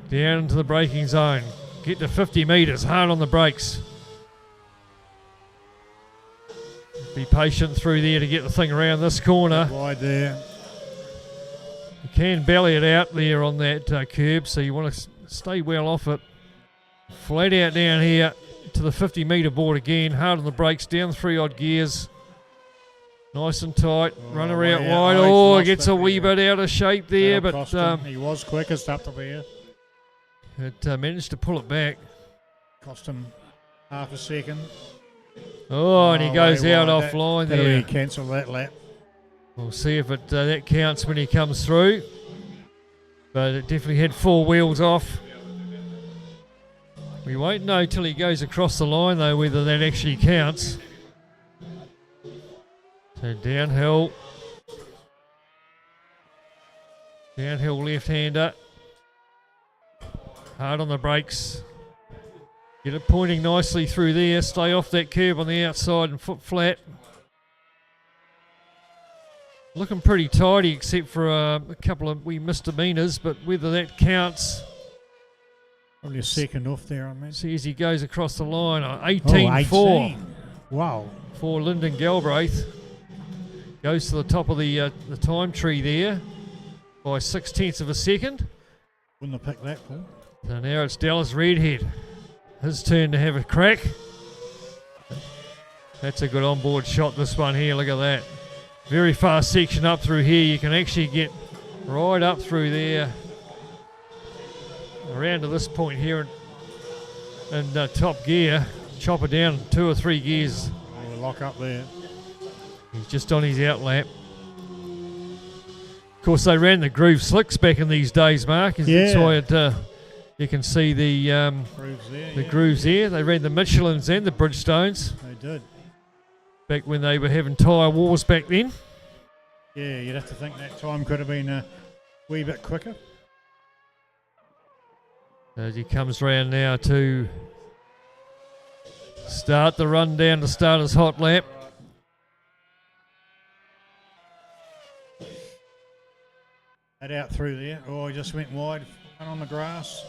Down into the braking zone. Get to 50 metres. Hard on the brakes. Be patient through there to get the thing around this corner. Wide there. You can belly it out there on that curb, so you want to stay well off it. Flat out down here to the 50 metre board again. Hard on the brakes, down 3 odd gears. Nice and tight. Runner out wide. Oh, gets a wee bit out of shape there, but he was quickest up to there. It managed to pull it back. Cost him half a second. Oh, and he goes out offline there. That'll cancel that lap. We'll see if that counts when he comes through. But it definitely had 4 wheels off. We won't know till he goes across the line, though, whether that actually counts. So downhill. Downhill left-hander. Hard on the brakes. Get it pointing nicely through there. Stay off that curb on the outside and foot flat. Looking pretty tidy except for a couple of wee misdemeanors, but whether that counts. Probably a second off there, I mean. See as he goes across the line, 18-4. 18-4 Wow. for Lyndon Galbraith. Goes to the top of the time tree there by 6/10 of a second. Wouldn't have picked that, Paul. So now it's Dallas Redhead. His turn to have a crack. That's a good onboard shot, this one here. Look at that. Very fast section up through here. You can actually get right up through there. Around to this point here in top gear. Chop it down 2 or 3 gears. Oh, lock up there. He's just on his outlap. Of course, they ran the groove slicks back in these days, Mark. That's why it, you can see the Grooves there. grooves there. They ran the Michelins and the Bridgestones They did. back when they were having tyre wars back then. Yeah, you'd have to think that time could have been a wee bit quicker. As he comes round now to start the run down to start his hot lap. That out through there. Oh, he just went wide. Went on the grass.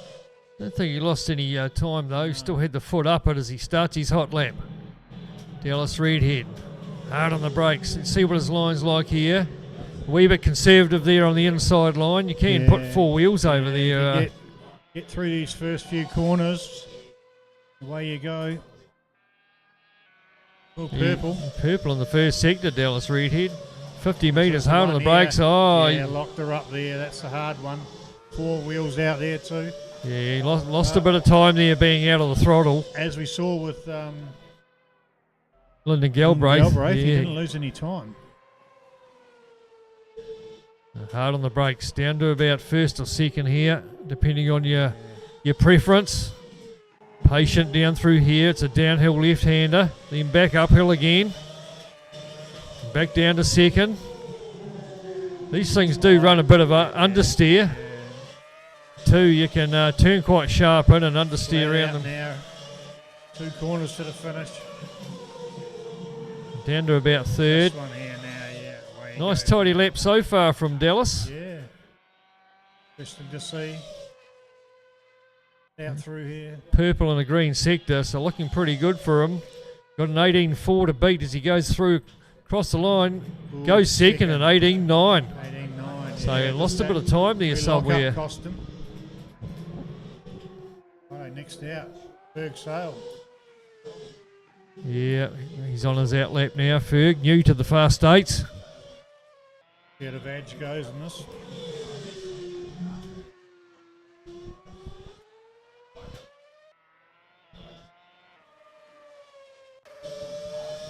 Don't think he lost any time though. Still had the foot up it as he starts his hot lap. Dallas Redhead, hard on the brakes. Let's see what his line's like here. A wee bit conservative there on the inside line. You can put 4 wheels over there. Get through these first few corners. Away you go. Oh, purple. Purple in the first sector, Dallas Redhead. 50 metres, The hard on one the brakes. here. Oh, Yeah, locked her up there. That's the hard one. 4 wheels out there too. yeah, he lost a bit of time there being out of the throttle. As we saw with Lyndon Galbraith. he didn't lose any time. Hard on the brakes, down to about first or second here, depending on your preference. Patient down through here. It's a downhill left-hander. Then back uphill again. Back down to second. These things do run a bit of a understeer. Too, you can turn quite sharp in and understeer around them. Now, 2 corners to the finish. Down to about third. This one here now, yeah. Away you Nice go. tidy lap so far from Dallas. Yeah. Interesting to see. Out through here. Purple in a green sector, so looking pretty good for him. Got an 18.4 to beat as he goes through across the line. Ooh, Goes second at 18.9. 18.9. So yeah, lost a that bit of time there wee somewhere. lock-up cost him. Right, next out. Berg Sale. Yeah, he's on his outlap now. Ferg, new to the FAST8. See how the badge goes in this.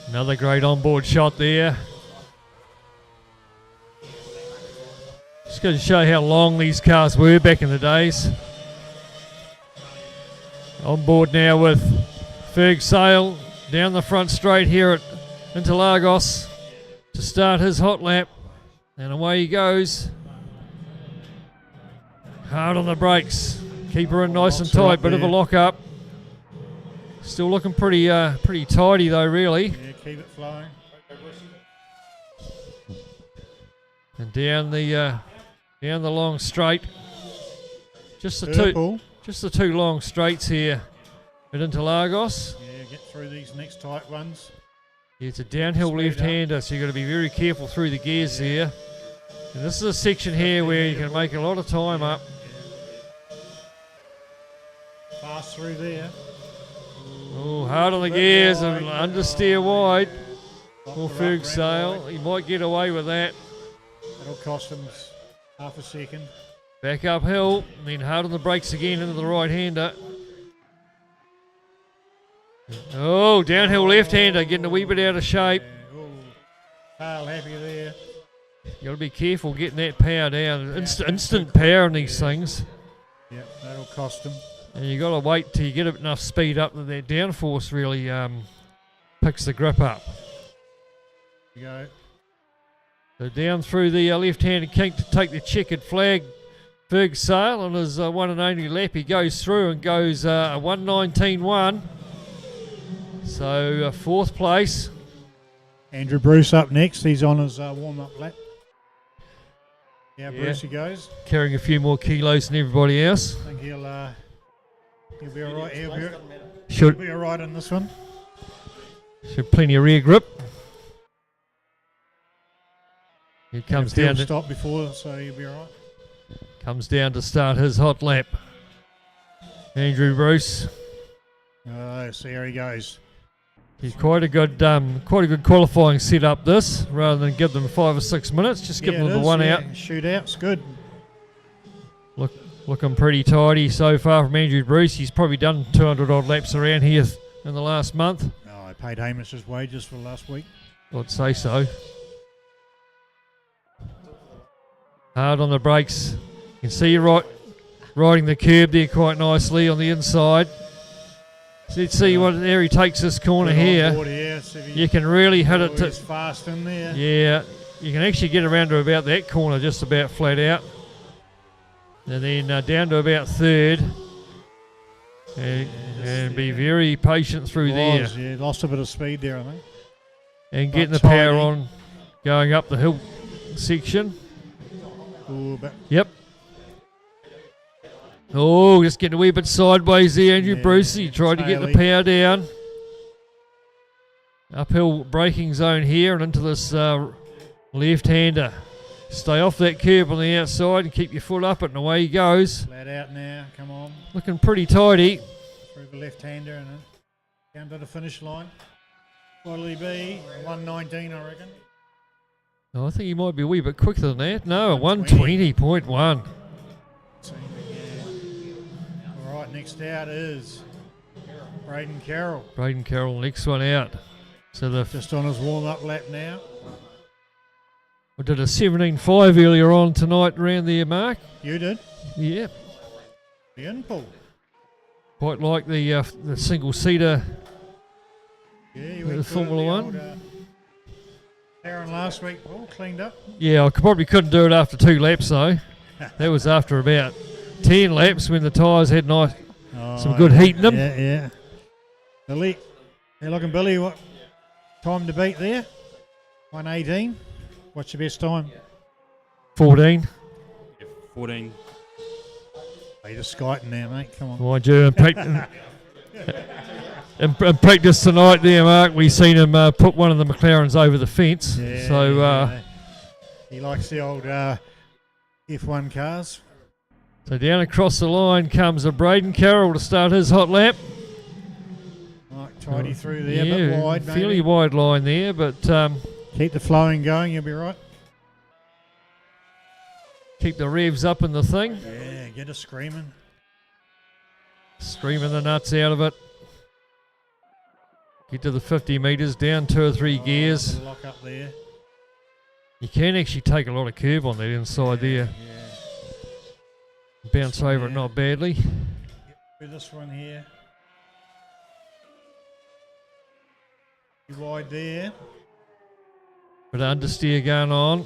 Another great onboard shot there. Just going to show how long these cars were back in the days. On board now with Ferg Sale down the front straight here at Interlagos to start his hot lap. And away he goes. Hard on the brakes. Keep her in nice and tight. Bit of a lock up. Still looking pretty tidy though, really. Yeah, keep it flowing. And down the long straight. Just the Purple. the 2 long straights here at Interlagos. Yeah, get through these next tight ones. Yeah, it's a downhill Speed left-hander, so you've got to be very careful through the gears there. And this is a section here where you can make a lot of time up. Fast through there. Oh, hard on the Bit gears wide. and understeer wide. Locked For her up, Ferg ran Sale, wide. he might get away with that. That'll cost him half a second. Back uphill, and then hard on the brakes again into the right-hander. Oh, downhill left-hander, getting a wee bit out of shape. Yeah, oh, tail happy there. You got to be careful getting that power down. Instant power in these things. Yeah, that'll cost him. And you got to wait till you get enough speed up that that downforce really picks the grip up. You go. So down through the left-handed kink to take the checkered flag. Ferg Sale on his one and only lap. He goes through and goes a 1:19.1. So 4th place. Andrew Bruce up next. He's on his warm-up lap. Yeah, Brucey goes. Carrying a few more kilos than everybody else. I think he'll be all right. He'll Should be all right in this one. plenty of rear grip. He comes He'll down to stop before, so he'll be all right. start his hot lap. Andrew Bruce. Oh, so here he goes. He's quite a good qualifying setup. This, rather than give them 5 or 6 minutes, just give them the one out. Shootout's good. Looking pretty tidy so far from Andrew Bruce. He's probably done 200 odd laps around here in the last month. Oh, I paid Hamish's wages for last week. I'd say so. Hard on the brakes. You can see riding the curb there quite nicely on the inside. So let's see there he takes this corner here. You can really hit it to fast in there. Yeah, you can actually get around to about that corner just about flat out. And then down to about third. And be very patient through there. Yeah, lost a bit of speed there, I think. And getting the power on going up the hill section. Ooh, Yep. Oh, just getting a wee bit sideways there, Andrew Bruce. He tried to get the power down. Uphill braking zone here and into this left-hander. Stay off that curb on the outside and keep your foot up it, and away he goes. Flat out now, come on. Looking pretty tidy. Through the left-hander and then down to the finish line. What'll he be? 1:19, I reckon. Oh, I think he might be a wee bit quicker than that. No, 1:20.1. All right, next out is Braden Carroll. Braden Carroll, next one out. So just on his warm-up lap now. I did a 17.5 earlier on tonight around there, Mark. You did? Yeah. The in-pull. Quite like the single-seater. Yeah, you went the Formula One. Aaron last week, all cleaned up. Yeah, I probably couldn't do it after 2 laps though. That was after about 10 laps when the tyres had some good heat in them. Yeah. Billy, hey, looking Billy, what time to beat there? 1:18. What's your best time? 14. 14. Oh, you're just skiting now, mate. Come on. Mind you, in practice tonight there, Mark, we seen him put one of the McLarens over the fence. Yeah, so he likes the old F1 cars. So down across the line comes a Braden Carroll to start his hot lap. Right, tidy through there, a bit wide, fairly maybe. wide line there, but keep the flowing going, you'll be right. Keep the revs up in the thing. Yeah, get her screaming. Screaming the nuts out of it. Get to the 50 metres, down 2 or 3 gears. Lock up there. You can actually take a lot of curb on that inside there. Yeah. Bounce over it not badly. Get through this one here. You wide there. Bit of understeer going on.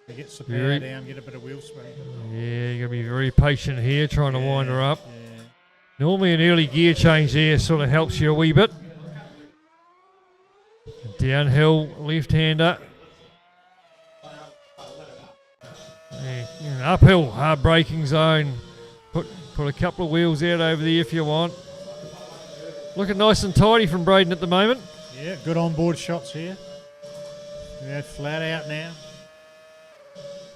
He gets the power down, get a bit of wheel spin. Yeah, you're going to be very patient here, trying to wind her up. Yeah. Normally an early gear change there sort of helps you a wee bit. Downhill, left-hander. Yeah, uphill, hard braking zone. Put a couple of wheels out over there if you want. Looking nice and tidy from Braden at the moment. Yeah, good on-board shots here. Yeah, flat out now.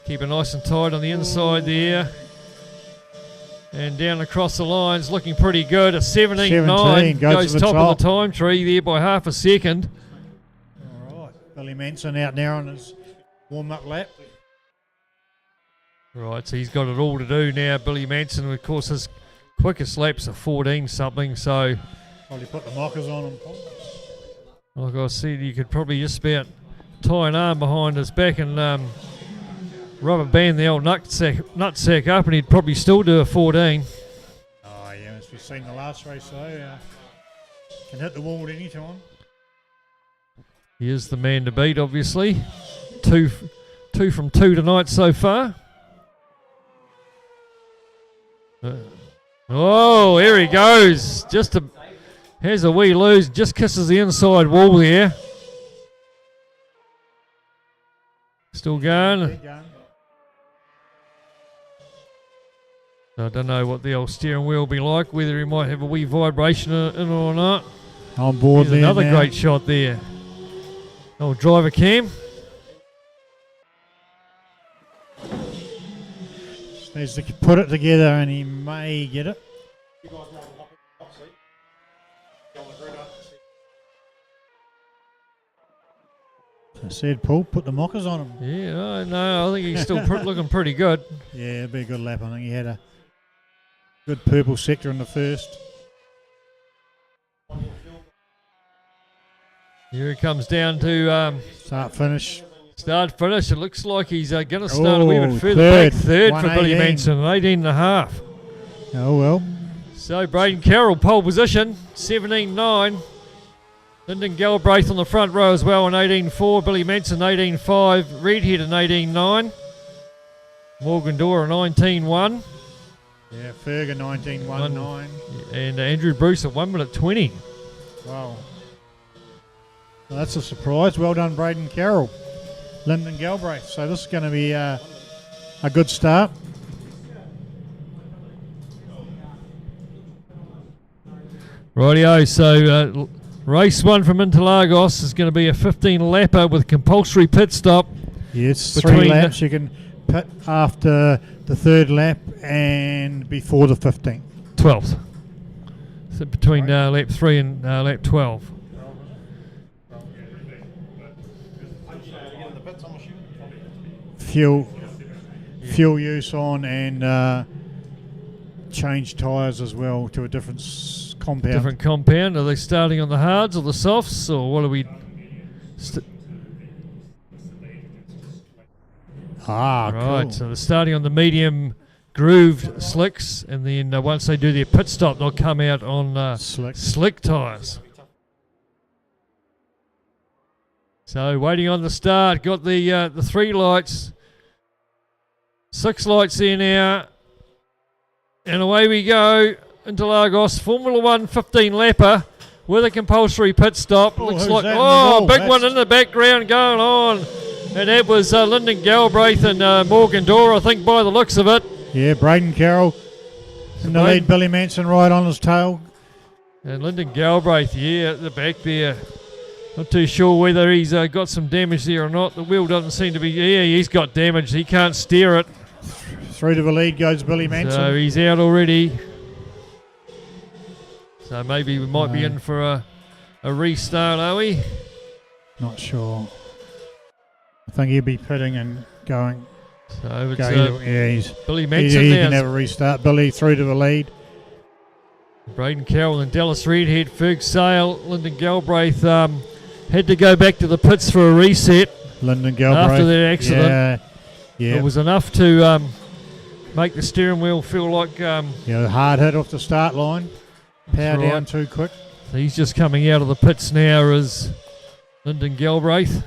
Keep it nice and tight on the inside there. And down across the lines, looking pretty good. A 17.9 goes top of the time tree there by half a second. All right, Billy Manson out now on his warm-up lap. Right, so he's got it all to do now. Billy Manson, of course, his quickest lap's a 14 something, so Probably put the mockers on him. like I said, you could probably just about tie an arm behind his back and rubber band the old nutsack up, and he'd probably still do a 14. Oh yeah, as we've seen the last race though, can hit the wall at any time. He is the man to beat, obviously. Two from 2 tonight so far. Oh, here he goes. Has a wee lose, just kisses the inside wall there. Still going. I don't know what the old steering wheel will be like, whether he might have a wee vibration in it or not. On board Here's there another now. great shot there. Old driver cam. Needs to put it together and he may get it. You guys want to hop in the hot seat? Go on the grid up. I said, Paul, put the mockers on him. Yeah, no, I think he's still looking pretty good. Yeah, it'd be a good lap. I think he had a good purple sector in the first. Here he comes down to Start finish. start finish. It looks like he's going to start a wee bit further third. back. Third for Billy 118. Manson, 18.5. Oh well. So Braden Carroll, pole position, 17.9. Lyndon Galbraith on the front row as well, an 18.4. Billy Manson, 18.5. Redhead, an 18.9. Morgan Dora, 19.1. Yeah, Ferga 19.19. And Andrew Bruce at 1 minute 20. Wow. Well, that's a surprise. Well done, Braden Carroll. Lyndon Galbraith. So this is going to be a good start. Rightio, so race 1 from Interlagos is going to be a 15 lapper with compulsory pit stop. Yes, Between 3 laps. You can pit after the 3rd lap and before the 15th. 12th. So between lap 3 and lap 12. Fuel use on and change tyres as well to a different compound. Different compound. Are they starting on the hards or the softs, or what are we? Right, Right, so they're starting on the medium grooved slicks, and then once they do their pit stop, they'll come out on slick tyres. So waiting on the start, got the 3 lights, 6 lights there now, and away we go. Interlagos Formula 1 15 lapper with a compulsory pit stop. Looks who's like that in the goal? big one in the background going on, and that was Lyndon Galbraith and Morgan Dora, I think, by the looks of it. Yeah, Braden Carroll in the lead. Billy Manson right on his tail. And Lyndon Galbraith, yeah, at the back there. Not too sure whether he's got some damage there or not. The wheel doesn't seem to be. Yeah, he's got damage. He can't steer it. Through to the lead goes Billy Manson. So he's out already. So maybe we might be in for a restart, are we? Not sure. I think he'll be pitting and going. So it's yeah, he's Billy he Manson can now. have a restart. Billy through to the lead. Braden Carroll and Dallas Redhead, Ferg Sale, Lyndon Galbraith had to go back to the pits for a reset. Lyndon Galbraith after that accident. Yeah. It was enough to make the steering wheel feel like hard hit off the start line. Power down too quick. So he's just coming out of the pits now as Lyndon Galbraith.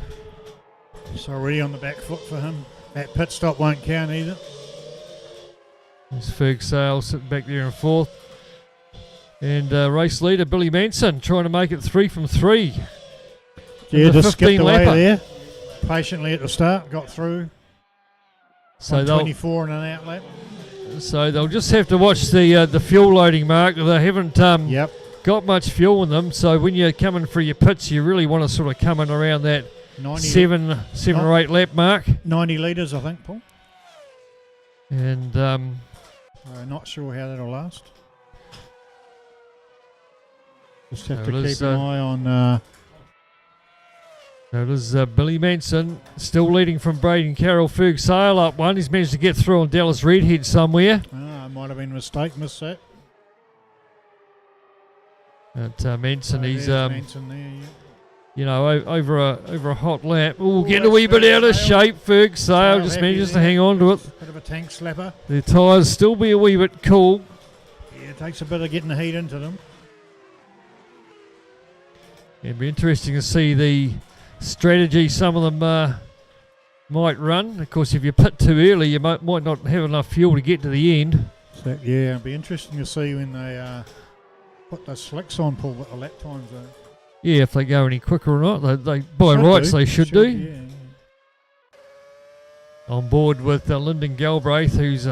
So already on the back foot for him. That pit stop won't count either. There's Ferg Sale sitting back there in 4th. And race leader Billy Manson trying to make it 3 from 3. Yeah, just skipped away lapper there. Patiently at the start, got through. So 24 and an out lap. So they'll just have to watch the fuel loading, Mark. They haven't got much fuel in them. So when you're coming for your pits, you really want to sort of come in around that 7 or 8 lap mark. 90 litres, I think, Paul. And not sure how that'll last. Just have to is, keep an eye on. That is Billy Manson still leading from Braden Carroll. Ferg Sale up 1. He's managed to get through on Dallas Redhead somewhere. Might have been a mistake, missed that. But Manson, he's Manson there, over a hot lap. Oh, getting a wee bit out of shape. Ferg Sale just manages to hang on to it. Bit of a tank slapper. The tyres still be a wee bit cool. Yeah, it takes a bit of getting the heat into them. It'd be interesting to see the strategy some of them might run. Of course, if you pit too early, you might not have enough fuel to get to the end. So, yeah, it'll be interesting to see when they put the slicks on, Paul, what the lap times are. Yeah, if they go any quicker or not. They by rights they should do. Yeah. On board with Lyndon Galbraith, who's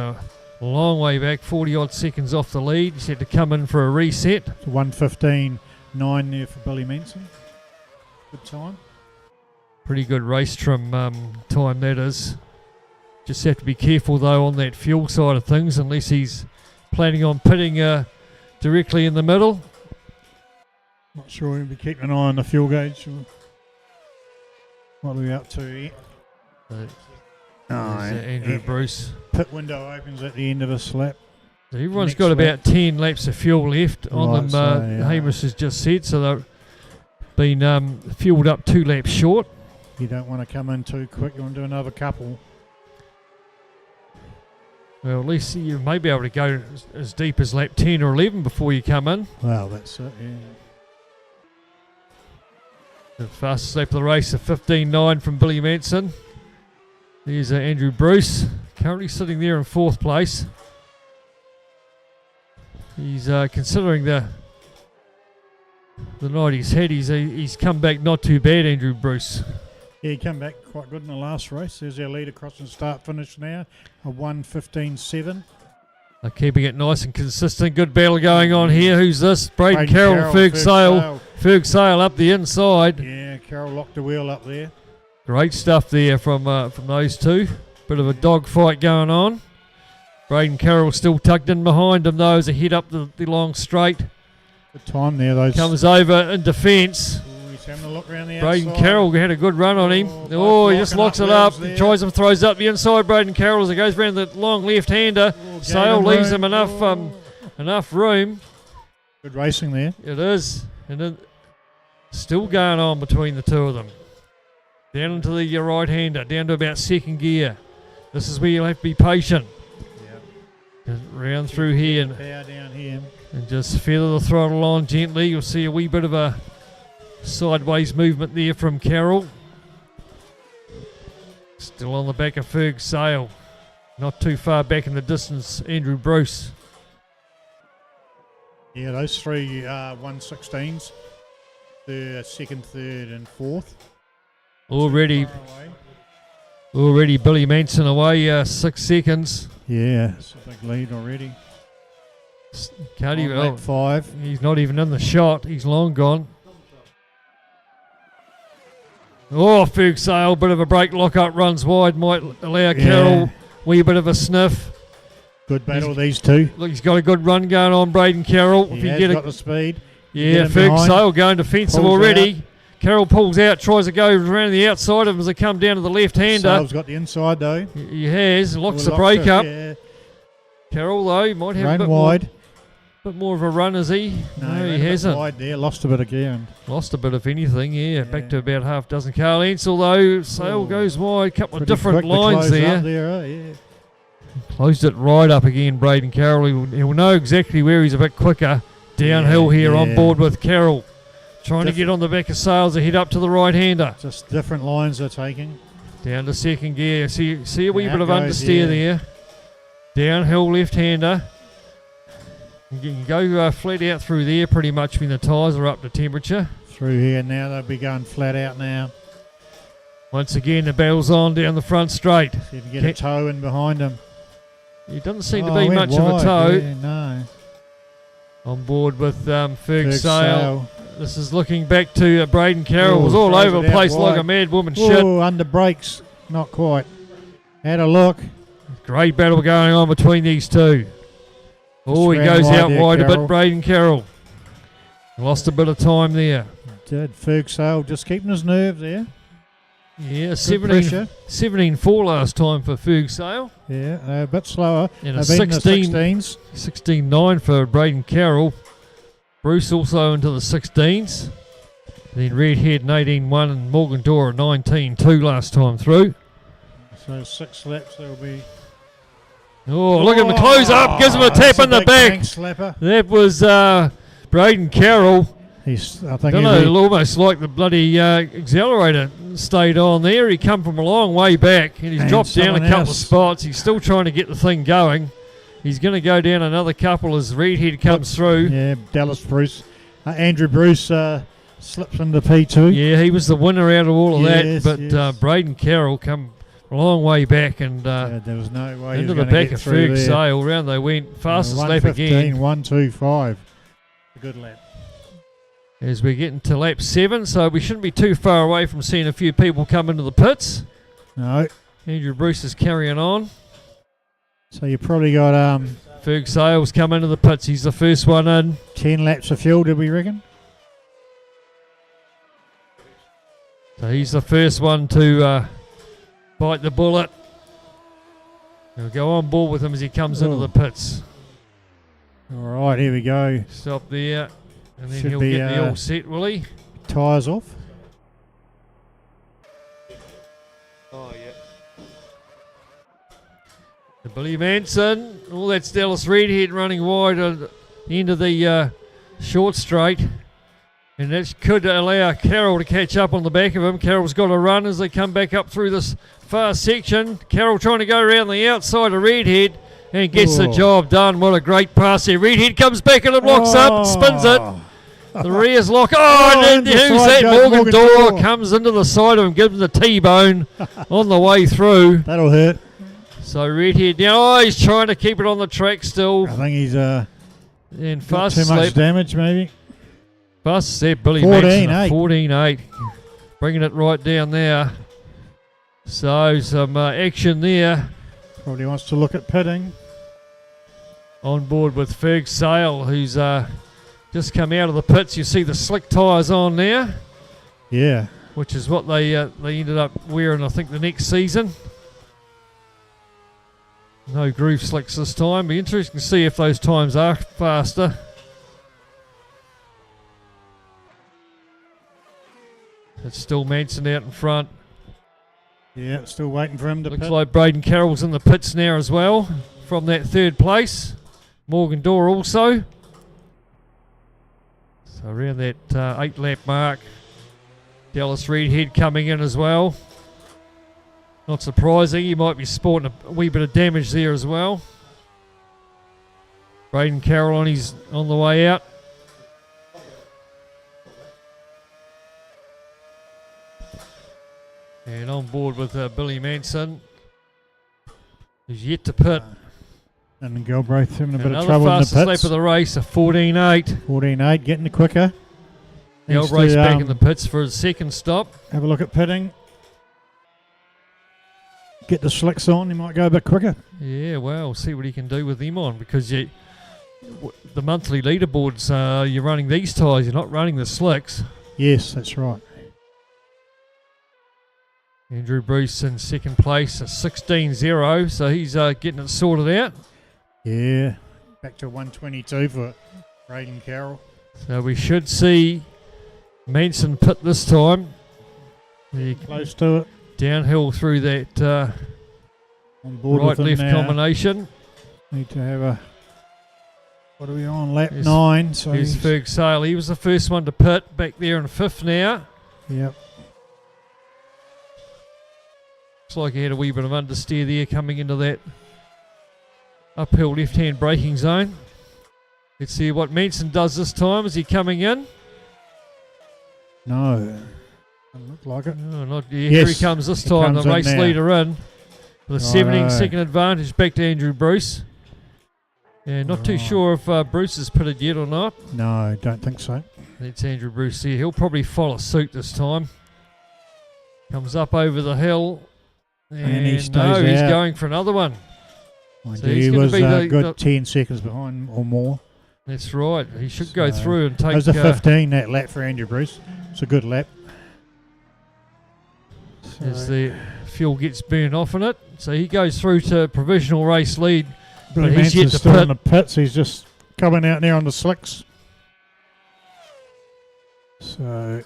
A long way back, 40 odd seconds off the lead. He's had to come in for a reset. 1:15.9 there for Billy Manson. Good time. Pretty good race trim time that is. Just have to be careful though on that fuel side of things, unless he's planning on pitting directly in the middle. Not sure we'll be keeping an eye on the fuel gauge. What are we up to here? Andrew Bruce. Pit window opens at the end of a lap. So everyone's Next got lap. about 10 laps of fuel left on Right, them. so, yeah. Hamish has just said, so they've been fueled up 2 laps short. You don't want to come in too quick. You want to do another couple. Well, at least you may be able to go as deep as lap 10 or 11 before you come in. Well, that's it, yeah. The fastest lap of the race, a 15.9 from Billy Manson. There's Andrew Bruce, currently sitting there in 4th place. He's considering the night he's had, he's come back not too bad, Andrew Bruce. Yeah, he came back quite good in the last race. There's our leader crossing start finish now, a 1:15.7. They're keeping it nice and consistent. Good battle going on here. Who's this? Braden Braden Carroll, Carroll, Ferg Ferg Sale. Sale. Ferg Sale up the inside. Yeah, Carroll locked the wheel up there. Great stuff there from those two. Bit of a dogfight going on. Braden Carroll still tucked in behind him though as they head up the long straight. Good time there. Those Comes over in defence. Oh, he's having a look around the Braden outside. Carroll had a good run on him. both Oh, he just locking locks up it up. wheels He there. tries and throws up the inside. Braden Carroll as it goes round the long left-hander. Oh, gave Sale him leaves room. him enough room. Good racing there. It is. And then still going on between the two of them. Down into the right-hander, down to about 2nd gear. This is where you'll have to be patient. Just round through here Power down here. and just feather the throttle on gently. You'll see a wee bit of a sideways movement there from Carroll. Still on the back of Ferg Sale. Not too far back in the distance, Andrew Bruce. Yeah, those three 1:16s. The 2nd, 3rd, and 4th. Already Far away. Billy Manson away 6 seconds. Yeah, it's a big lead already. Can't On even, lap 5. he's not even in the shot. He's long gone. Oh, Ferg Sale, bit of a break, lock up, runs wide, might allow Carroll wee bit of a sniff. Good battle, these two. Look, he's got a good run going on, Braden Carroll. He has got the speed. Yeah, Get him Ferg behind. Sale going defensive Pulls already. Carroll pulls out, tries to go around the outside of him as they come down to the left-hander. Sale's got the inside though. He has, locks the Locked break it, up. Yeah. Carroll, though, might have a Run bit wide. more of a run, is he? No, ran he a bit hasn't. wide there. Lost a bit of ground. Lost a bit of anything, yeah. Back Yeah. to about half dozen. Carl Ansell, though, Sale goes wide. Couple of Pretty different quick to lines close there. up there, yeah. Closed it right up again, Braden Carroll. He'll know exactly where he's a bit quicker. Downhill here on yeah. board with Carroll. Trying to get on the back of Sales to head up to the right-hander. Just different lines they're taking. Down to 2nd gear. See a wee Out bit of goes, understeer yeah. there. Downhill left-hander. You can go flat out through there pretty much when the tyres are up to temperature. Through here now, they'll be going flat out now. Once again, the battle's on down the front straight. See if you can get a toe in behind him. It doesn't seem to Oh, be went much of a wide, toe. Yeah, no. On board with Ferg Ferg Sale. This is looking back to Braden Carroll. Oh, Was all throws over it the out place like wide. a mad woman shit. Oh, under brakes. Not quite. Had a look. Great battle going on between these two. Oh, he ran goes wide out there, wide a Carroll. bit, Braden Carroll. Lost a bit of time there. Did Ferg Sale just keeping his nerve there. Yeah, Good pressure. 17.4 last time for Ferg Sale. Yeah, a bit slower. And a They've been in the 16s. 16.9 for Braden Carroll. Bruce also into the 16s. Then Redhead 18.1 and Morgan Dora 19.2 last time through. So 6 laps they'll be. Oh, look at him close up, gives him a tap That's in the big back. tank slapper. That was Braden Carroll. I think Don't know, almost like the bloody accelerator stayed on there. He come from a long way back and he's And dropped down a someone couple of else. spots. He's still trying to get the thing going. He's going to go down another couple as Redhead comes through. Yeah, Dallas Bruce. Andrew Bruce slips into P2. Yeah, he was the winner out of all of Yes, that. But yes. Braden Carroll come a long way back and There was no way into he was the gonna back get of through Ferg there. Sale. Round they went. Fastest lap 1:15, again 1:25. A good lap. as we get into lap 7. So we shouldn't be too far away from seeing a few people come into the pits. No. Andrew Bruce is carrying on. So you probably got Ferg Sale's come into the pits. He's the first one in. 10 laps of fuel, did we reckon? So he's the first one to bite the bullet. We'll go on board with him as he comes into the pits. All right, here we go. Stop there. And then Should he'll be, get the all set, will he? Tyres off. Oh, yeah. The Billy Manson. Oh, that's Dallas Redhead running wide at the end of the short straight. And that could allow Carroll to catch up on the back of him. Carroll's got to run as they come back up through this far section. Carroll trying to go around the outside of Redhead and gets the job done. What a great pass there. Redhead comes back and it locks up, spins it. The rear's lock. Oh, and then who's that? Morgan Dorr comes into the side of him, gives him the T-bone on the way through. That'll hurt. So Redhead now, oh, he's trying to keep it on the track still. I think he's And got fast too much slap. damage, maybe. Fast step, Billy 14-8. Manson, 14-8. Bringing it right down there. So some action there. Probably wants to look at pitting. On board with Ferg Sale, who's just come out of the pits. You see the slick tyres on there, Yeah. which is what they ended up wearing, I think, the next season. No groove slicks this time. Be interesting to see if those times are faster. It's still Manson out in front. Yeah, still waiting for him to Looks pit. like Braden Carroll's in the pits now as well from that third place. Morgan Dorr also. So around that 8 lap mark. Dallas Redhead coming in as well. Not surprising, he might be sporting a wee bit of damage there as well. Braden Carroll on the way out. And on board with Billy Manson, who's yet to pit. And Galbraith having a bit of Another trouble in the fastest lap pits. of the race, a 14.8. 14.8, getting it quicker. Needs Galbraith's to, back in the pits for his second stop. Have a look at pitting. Get the slicks on, he might go a bit quicker. Yeah, well, see what he can do with them on, because the monthly leaderboards, you're running these tyres, you're not running the slicks. Yes, that's right. Andrew Bruce in second place, a 16.0, so he's getting it sorted out. Yeah, back to 122 for Braden Carroll. So we should see Manson pit this time. Close to it. Downhill through that On board with him right-left now. combination. Need to have a... What are we on? Lap Here's- 9. So Here's he's- Ferg Sale. He was the first one to pit, back there in fifth now. Yep. Looks like he had a wee bit of understeer there coming into that uphill left-hand braking zone. Let's see what Manson does this time. Is he coming in? No. Doesn't look like it. Oh, not yet. Here he Yes, comes this he time. comes The in race now. leader in. With a Righto. 17-second advantage back to Andrew Bruce. Yeah, not too Right. sure if Bruce has pitted yet or not. No, don't think so. That's Andrew Bruce here. He'll probably follow suit this time. Comes up over the hill. And he stays no, he's out. going for another one. Mind So you, he's he gonna was be a the- good the- 10 seconds behind or more. That's right. He should go So, through and That take... was a 15, that lap for Andrew Bruce. It's a good lap. as So, the fuel gets burned off in it. So he goes through to provisional race lead. Billy but he's yet Manson's to still pit. in the pits. He's just coming out there on the slicks. So,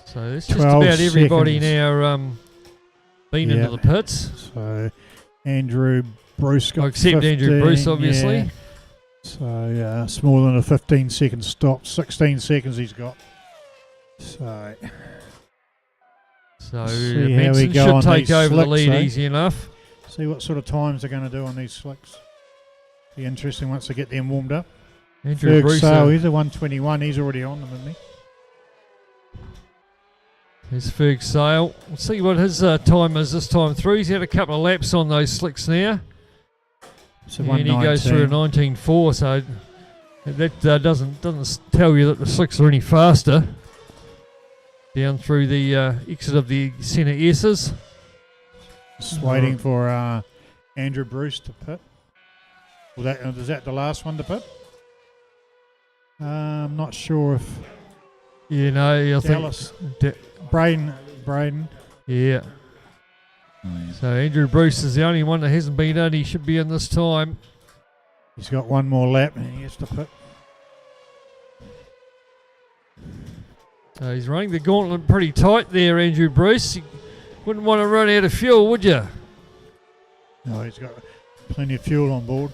So it's just 12 about everybody seconds. now been Yeah. into the pits. so Andrew Bruce got Except 15, Andrew Bruce, obviously. yeah. So, yeah, it's more than a 15-second stop. 16 seconds he's got. So, So See how we Manson go should on take these over the slicks, lead eh? easy enough. see what sort of times they're going to do on these slicks. Be interesting once they get them warmed up. Andrew Ferg Bruce. Sale, he's a 121. He's already on them, isn't he? There's Ferg Sale. We'll see what his time is this time through. He's had a couple of laps on those slicks now. So And he goes through a 19.4, so that doesn't tell you that the slicks are any faster. Down through the exit of the centre S's. Just waiting for Andrew Bruce to pit. Well, is that the last one to pit? I'm not sure if You know, I Dallas. think Braden. Yeah. So Andrew Bruce is the only one that hasn't been in. He should be in this time. He's got one more lap and he has to pit. So he's running the gauntlet pretty tight there, Andrew Bruce. You wouldn't want to run out of fuel, would you? No, he's got plenty of fuel on board.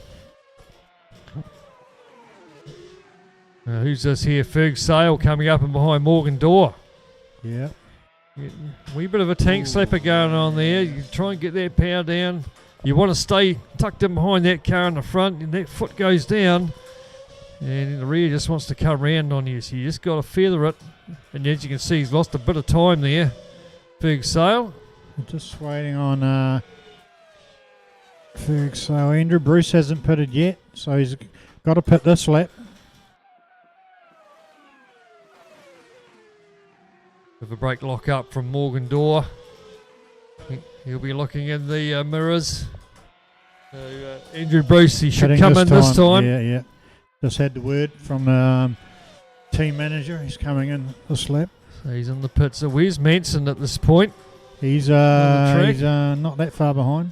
Who's this here? Ferg Sale coming up and behind Morgan Dorr. Yeah. Wee bit of a tank slapper going on there. You try and get that power down. You want to stay tucked in behind that car in the front, and that foot goes down. And in the rear just wants to come round on you. So you just got to feather it. And as you can see, he's lost a bit of time there. Ferg Sale. Just waiting on Ferg Sale. Andrew Bruce hasn't pitted yet, so he's got to pit this lap. With a brake lock up from Morgan Dorr. He'll be looking in the mirrors. So Andrew Bruce, he should come in this time. Yeah. Just had the word from the team manager. He's coming in this lap. So he's in the pits. So where's Manson at this point? He's not that far behind.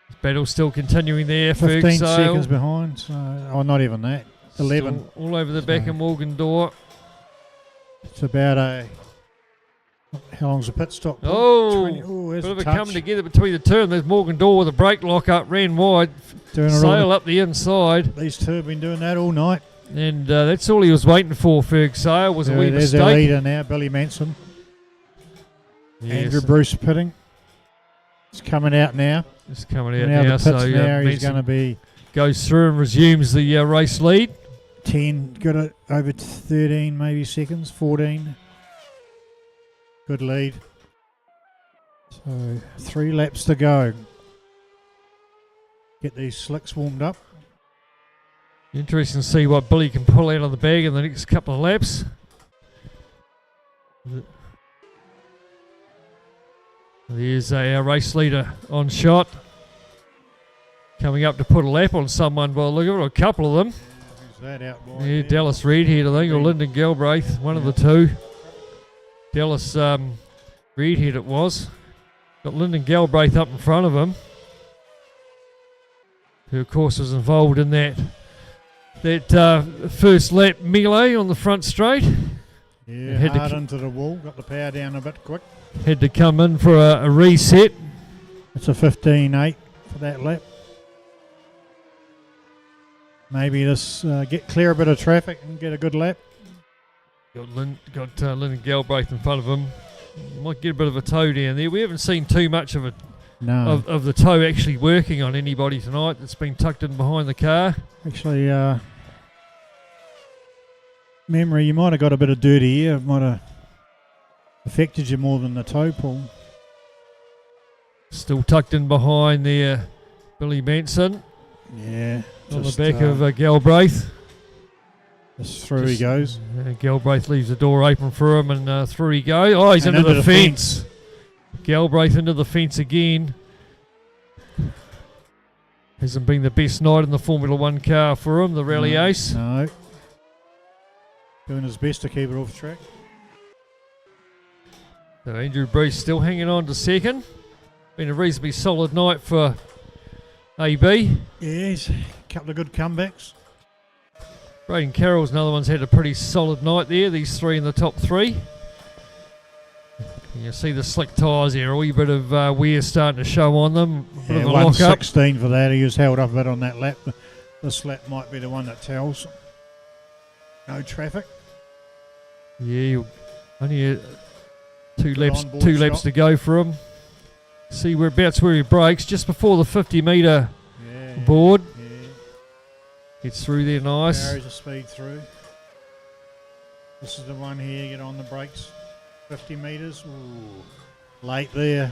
His battle's still continuing there. 15 Ferg Sale. seconds behind. So, not even that. 11. Still all over the back of Morgan Dorr. It's about how long's the pit stop? Oh, 20. There's bit of a touch. coming together between the two. And there's Morgan Dorr with a brake lock up, ran wide. Sail up the inside. These two have been doing that all night. And that's all he was waiting for, Ferg Sale. Was a wee There's mistake. our leader now, Billy Manson. Yes. Andrew Bruce pitting. It's coming out now. It's coming out Now now. the pits So now he's Manson going to be goes through and resumes the race lead. 10, got it over 13 maybe seconds, 14. Good lead. So 3 laps to go. Get these slicks warmed up. Interesting to see what Billy can pull out of the bag in the next couple of laps. There's our race leader on shot. Coming up to put a lap on someone. Well, look at it, a couple of them. Who's that out wide Yeah, there? Dallas Reedhead, I think, or Lyndon Galbraith, one of the two. Dallas Reedhead it was. Got Lyndon Galbraith up in front of him, who of course was involved in that first lap melee on the front straight. Yeah, Had to hard k- into the wall. Got the power down a bit quick. Had to come in for a reset. It's a 15.8 for that lap. Maybe this get clear a bit of traffic and get a good lap. Got Lyndon Galbraith in front of him. Might get a bit of a toe down there. We haven't seen too much of No, of the toe actually working on anybody tonight. That's been tucked in behind the car. actually, memory, you might have got a bit of dirty here. It might have affected you more than the toe pull. Still tucked in behind there, Billy Manson Yeah, on the just, back of Galbraith. just through he goes. Galbraith leaves the door open for him, and through he goes. Oh, he's And into the into the fence. Galbraith into the fence again. Hasn't been the best night in the Formula One car for him, the Rally Ace. No. Doing his best to keep it off track. So Andrew Bruce still hanging on to second. Been a reasonably solid night for AB. Yeah, he's a couple of good comebacks. Braden Carroll's another one's had a pretty solid night there. These three in the top three. You see the slick tyres there, a wee bit of wear starting to show on them. A bit Yeah, of a lock up. 116 for that. He was held up a bit on that lap. This lap might be the one that tells. No traffic. Yeah, only two Good laps onboard laps shot. to go for him. See whereabouts where he breaks, just before the 50-metre Yeah. board. Yeah. Gets through there nice. Carries a speed through. This is the one here. Get on the brakes. 50 metres. Ooh, late there.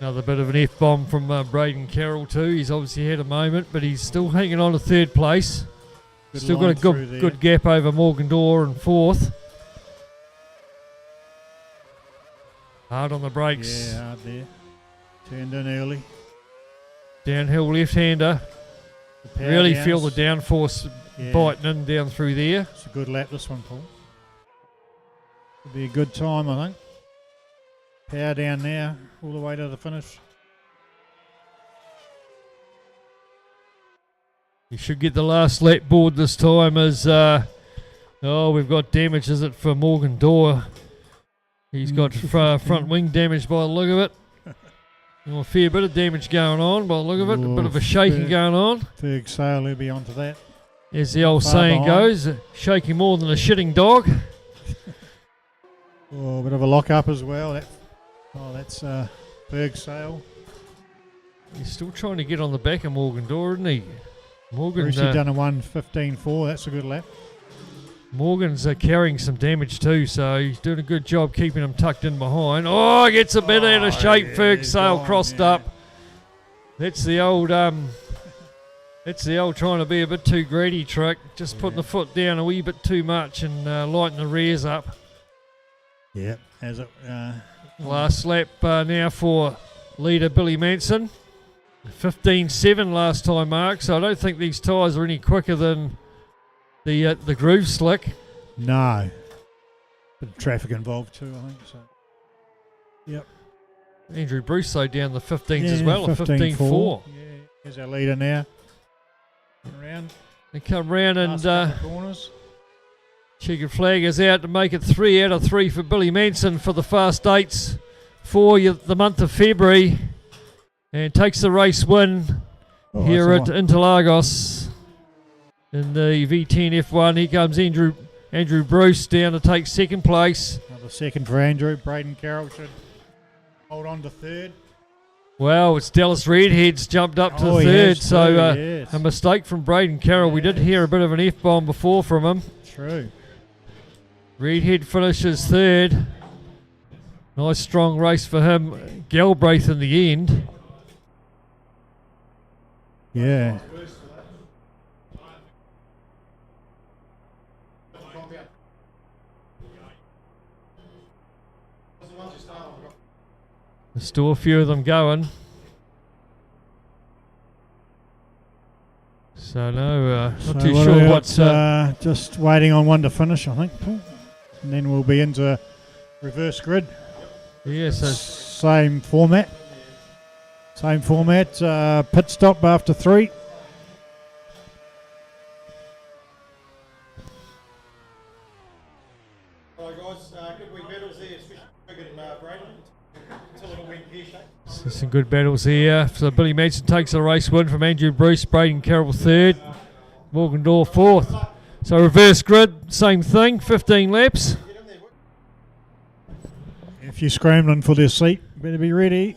Another bit of an F-bomb from Braden Carroll too. He's obviously had a moment, but he's still hanging on to third place. Good Still got a line through there. good gap over Morgan Dorr in fourth. Hard on the brakes. Yeah, hard there. Turned in early. Downhill left-hander. The power Really downs. feel the downforce Yeah. biting in down through there. It's a good lap, this one, Paul. Could be a good time, I think. Power down now, all the way to the finish. You should get the last lap board this time as, we've got damage, is it, for Morgan Dorr? He's got front wing damage by the look of it. A fair bit of damage going on by the look of it. A bit of a shaking going on. Ferg Sale, he'll be onto that. As the old Far saying behind. goes, shaking more than a shitting dog. Oh, a bit of a lock up as well. That's Ferg Sale. He's still trying to get on the back of Morgan Dorr, isn't he? Brucey done a 1:15.4. That's a good lap. Morgan's carrying some damage too, so he's doing a good job keeping him tucked in behind. Oh, gets a bit out of shape. Yeah, Ferg he's Sale gone, crossed yeah. up. That's the old trying to be a bit too greedy trick. Just putting the foot down a wee bit too much and lighting the rears up. Yeah, as it. Last lap now for leader Billy Manson. 15.7 last time, Mark. So I don't think these tyres are any quicker than the Groove Slick. No. Bit of traffic involved too, I think. So. Yep. Andrew Bruce though down the 15s as well, a 15.4. 15.4. Yeah, here's our leader now. Around. They come round and Last couple corners. checkered flag is out to make it 3 out of 3 for Billy Manson for the fast 8s for the month of February, and takes the race win Oh, here at that's a Interlagos in the V10 F1. Here comes Andrew Bruce down to take second place. Another second for Andrew. Braden Carroll should hold on to third. Well, it's Dallas Redhead's jumped up to Oh, he third, has so too, yes. a mistake from Braden Carroll. We did hear a bit of an F-bomb before from him. True. Redhead finishes third. Nice strong race for him. Galbraith in the end. Yeah. There's still a few of them going. So no, not too sure what's... just waiting on one to finish, I think, Paul. And then we'll be into reverse grid. yeah, so Same format. Same format. Pit stop after 3. Alright guys, good wee battles there, especially Big and Braden. Until it all went pear-shaped. so some good battles here. So Billy Manson takes the race win from Andrew Bruce. Braden Carroll third. Morgan Dorr fourth. So reverse grid, same thing, 15 laps. If you're scrambling for their seat, better be ready.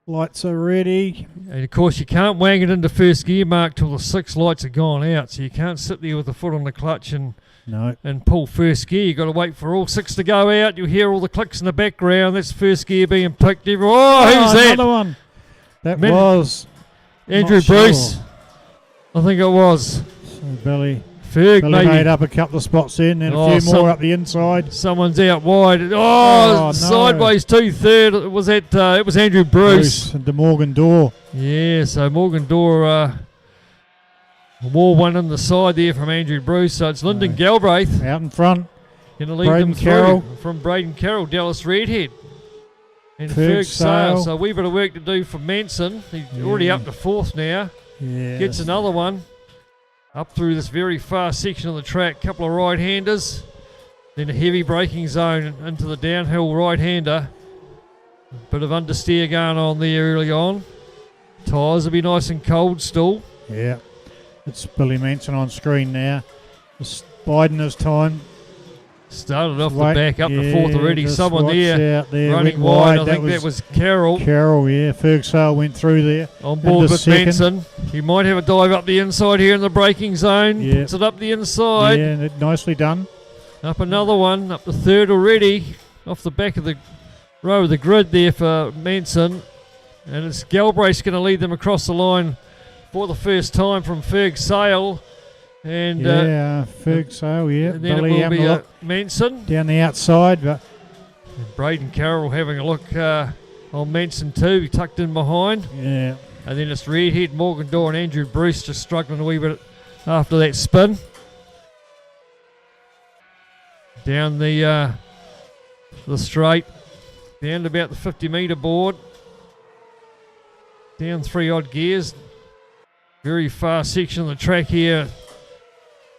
Lights are ready. And of course you can't wang it into first gear, Mark, till the 6 lights are gone out. So you can't sit there with the foot on the clutch and No. pull first gear. You've got to wait for all 6 to go out. You'll hear all the clicks in the background. That's first gear being picked. Oh, who's that? Another one. That Man- was Andrew not Bruce. sure. I think it was. So Billy Ferg made maybe. up a couple of spots in and Oh, a few some- more up the inside. Someone's out wide. Oh, Oh, no. sideways 2/3. Was that? It was Andrew Bruce. And De Morgan Door. Yeah, so Morgan Dorr wore one on the side there from Andrew Bruce. So it's Lyndon Right. Galbraith Out in front. going to lead Braden them through Carroll. from Braden Carroll, Dallas Redhead. And Ferg Ferg Sale. Sale. So a wee bit of work to do for Manson. He's already Yeah. up to 4th now. Yeah. Gets another one up through this very fast section of the track. Couple of right-handers, then a heavy braking zone into the downhill right-hander. Bit of understeer going on there early on. Tyres will be nice and cold still. Yeah. It's Billy Manson on screen now. Just biding his time. Started off Wait, the back up to yeah, 4th already. just Someone watch there out there, running went wide. I think that was Carroll Carroll, yeah. Ferg Sale went through there. on board into with second. Manson. He might have a dive up the inside here in the braking zone. Yeah. Puts it up the inside. Yeah, nicely done. Up another one, up the third already, off the back of the row of the grid there for Manson. And it's Galbraith going to lead them across the line for the first time from Ferg Sale. And Ferg Sale, yeah. and then Billy it will be Hamlock Manson. down the outside, but And Braden Carroll having a look on Manson too, he tucked in behind. yeah. And then it's Redhead, Morgan Dorr and Andrew Bruce just struggling a wee bit after that spin. Down the straight, down to about the 50 metre board. Down 3 odd gears. Very fast section of the track here.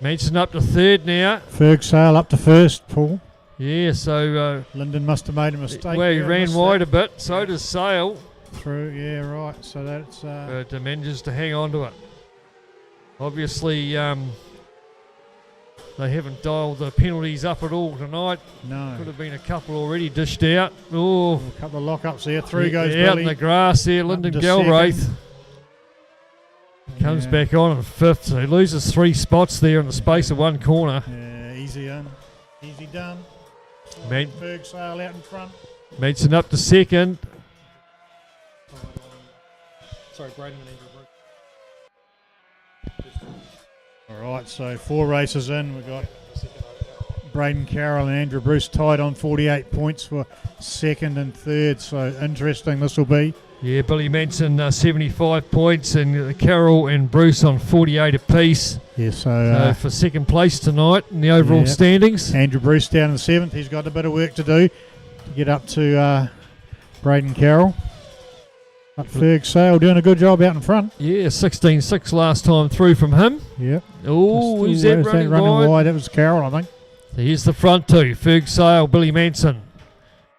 Manson up to third now. Ferg Sale up to first, Paul. Yeah, so Lyndon must have made a mistake. well, he there, ran missed wide that. a bit. So does Sale. Through, yeah, right. So that's But manages to hang on to it. Obviously, they haven't dialed the penalties up at all tonight. no. Could have been a couple already dished out. Oh, A couple of lockups there. Through goes out Billy. in the grass there. Lyndon to Galbraith second. comes Yeah. back on in fifth. So he loses 3 spots there in the space of one corner. Yeah, easy done. Easy done. Man- Ferg Sale out in front. Manson up to second. Sorry, Braden and Andrew Bruce. All right, so 4 races in. We've got Braden Carroll and Andrew Bruce tied on 48 points for second and third. So interesting this will be. Yeah, Billy Manson 75 points and Carroll and Bruce on 48 apiece. Yeah, So for second place tonight in the overall yeah. standings. Andrew Bruce down in 7th. He's got a bit of work to do to get up to Braden Carroll. But Ferg Sale doing a good job out in front. Yeah, 16-6 last time through from him. Yeah. Oh, who's that running wide? That was Carroll, I think. So here's the front two. Ferg Sale, Billy Manson.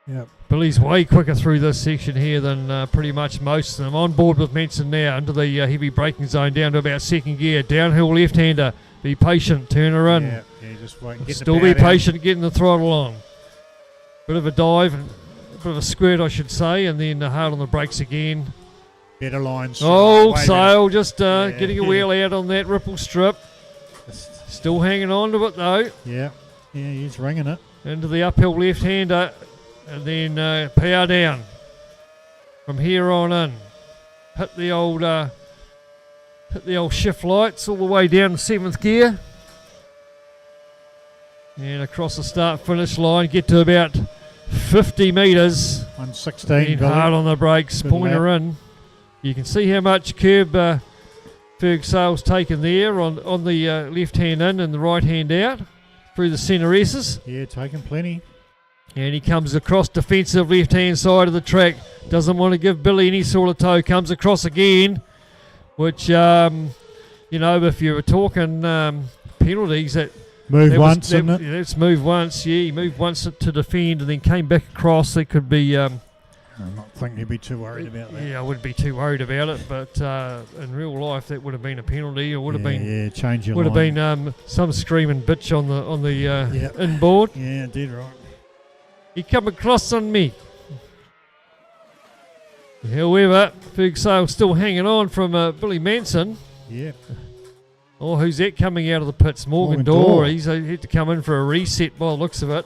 Yep. Billy's way quicker through this section here than pretty much most of them. On board with Manson now into the heavy braking zone down to about second gear. Downhill left-hander. Be patient, turn her in. Yeah, just wait and get Still the be power down. patient getting the throttle on. Bit of a dive, and a bit of a squirt I should say, and then hard on the brakes again. Better lines. Oh, Way Sale just Yeah. getting a wheel out on that ripple strip. better. Still hanging on to it though. Yeah, he's ringing it. Into the uphill left-hander, and then power down from here on in. Hit the old shift lights all the way down to 7th gear, and across the start-finish line. Get to about 50 metres. 116. Then hard on the brakes, Good point her in. You can see how much curb Ferg Sale's taken there on the left hand in and the right hand out through the centre S's. Yeah, taking plenty. And he comes across defensive left hand side of the track. Doesn't want to give Billy any sort of tow. Comes across again, which, if you were talking penalties, that Move once, isn't it? Let's move once. Yeah, he moved once to defend and then came back across. That could be. I'm not thinking you'd be too worried about that. Yeah, I wouldn't be too worried about it, but in real life that would have been a penalty. It would have been change your would have line. been some screaming bitch on the Yep. inboard. Yeah, dead right. He come across on me. However, Ferg Sale still hanging on from Billy Manson. Yeah. Oh, who's that coming out of the pits? Morgan Dorr. He's had to come in for a reset by the looks of it.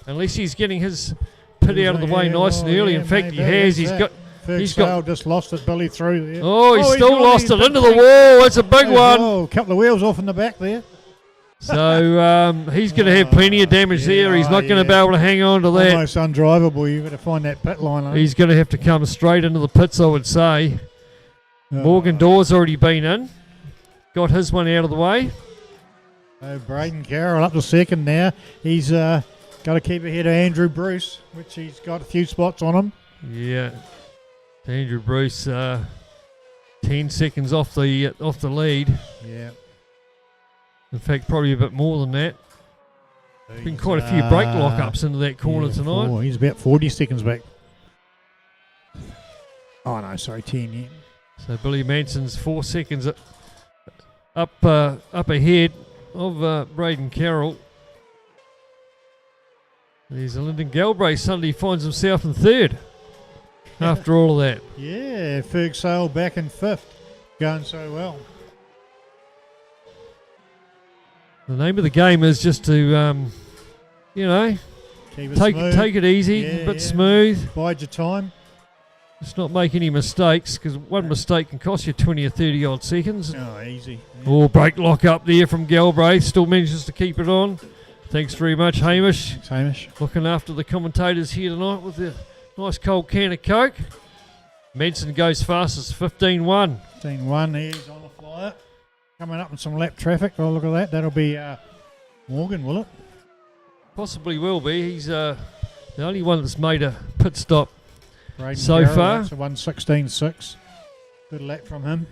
Unless he's getting his pit out of the way nice and early. In fact, he has. He's got. Ferg Sale just lost it, Billy through there. Oh, he's still gone, lost he's it been into the playing- wall. It's a big one. Oh, a couple of wheels off in the back there. So he's going to have plenty of damage there. He's not going to be able to hang on to that. Almost undrivable. You've got to find that pit line. eh? He's going to have to come straight into the pits, I would say. Oh. Morgan Dorr's already been in. Got his one out of the way. So Braden Carroll up to second now. He's got to keep ahead of Andrew Bruce, which he's got a few spots on him. Yeah. Andrew Bruce 10 seconds off the lead. Yeah. In fact, probably a bit more than that. Been quite a few brake lockups into that corner tonight. He's about 40 seconds back. Oh, no, sorry, 10, yeah. So Billy Manson's 4 seconds up ahead of Braden Carroll. There's a Lyndon Galbraith. Suddenly finds himself in third after all of that. Yeah, Ferg Sale back in fifth. Going so well. The name of the game is just to you know, Keep it take smooth. it easy, Yeah, a bit yeah. smooth. Bide your time. Just not make any mistakes, because one mistake can cost you 20 or 30 odd seconds. Oh, easy. Yeah. Oh, brake lock up there from Galbraith. Still manages to keep it on. Thanks very much, Hamish. Thanks, Hamish. Looking after the commentators here tonight with a nice cold can of Coke. Manson goes fastest, 15-1. 15-1, he's on the flyer. Coming up in some lap traffic. Oh, look at that. That'll be Morgan, will it? Possibly will be. He's the only one that's made a pit stop Braden so Carroll, far. that's a 1:16.6. Good lap from him.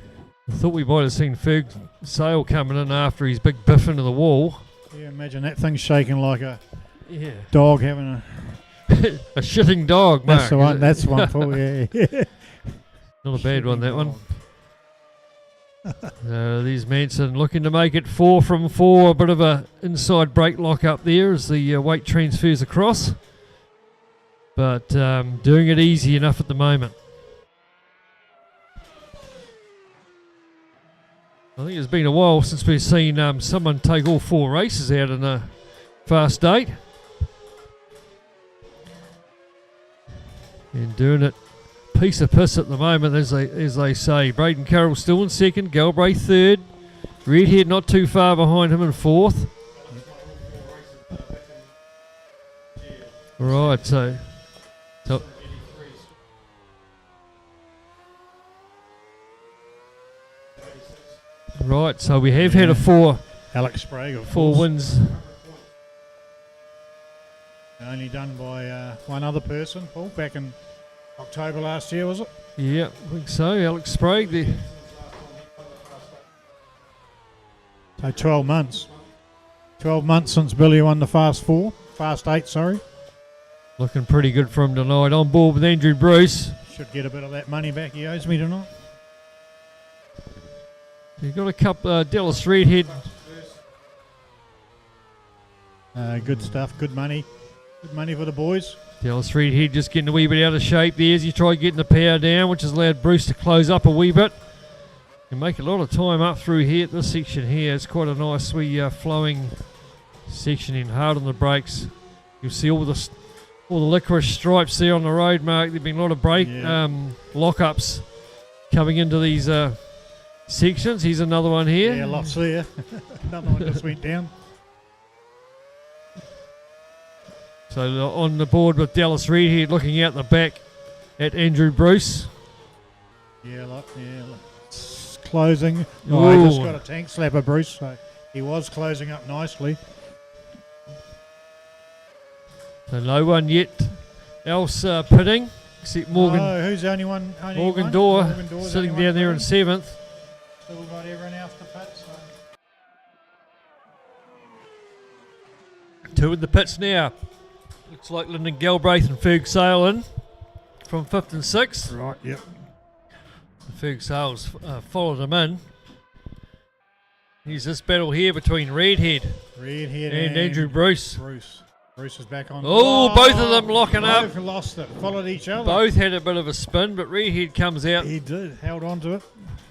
I thought we might have seen Ferg Sale coming in after his big biff into the wall. Yeah, imagine that thing shaking like a Yeah. dog having a... A shitting dog, Mark. That's the is one. it? That's the one for yeah. Not a bad one, that one. There's Manson looking to make it 4 from 4. A bit of a inside brake lock up there as the weight transfers across. But doing it easy enough at the moment. I think it's been a while since we've seen someone take all 4 races out in a Fast 8. And doing it piece of piss at the moment, as they say. Braden Carroll still in second, Galbraith third. Redhead not too far behind him in fourth. Right, so right, so we have had a four Alex Sprague, of course. wins. Only done by one other person, Paul, back in October last year, was it? Yeah, I think so. Alex Sprague there. So 12 months. 12 months since Billy won the Fast 8, sorry. Looking pretty good for him tonight. On board with Andrew Bruce. Should get a bit of that money back he owes me tonight. You've got a couple, Dallas Redhead. Good stuff, good money. Good money for the boys. Dallas Redhead just getting a wee bit out of shape there as he tried getting the power down, which has allowed Bruce to close up a wee bit. And make a lot of time up through here at this section here. It's quite a nice wee flowing section in, hard on the brakes. You'll see all the licorice stripes there on the road, Mark. There've been a lot of brake lock-ups coming into these sections. Here's another one here. Yeah, lots there. Another one just went down. So on the board with Dallas Redhead looking out the back at Andrew Bruce. Yeah, look. It's closing. Oh, he just Ooh. got a tank slapper, Bruce. So he was closing up nicely. So no one yet else pitting except Morgan. Oh, who's the only one? Morgan Dorr Morgan Dorr's sitting only down one there in pitting. 7th. Still got everyone else to pit. So. 2 in the pits now. Looks like Lyndon Galbraith and Ferg Sale in from 5th and 6th. Right, yep. Ferg Sale's followed him in. Here's this battle here between Redhead Redhead and Andrew Bruce. Bruce is back on. Oh, both of them locking up. Both lost it. Followed each other. Both had a bit of a spin, but Redhead comes out. He did. Held on to it.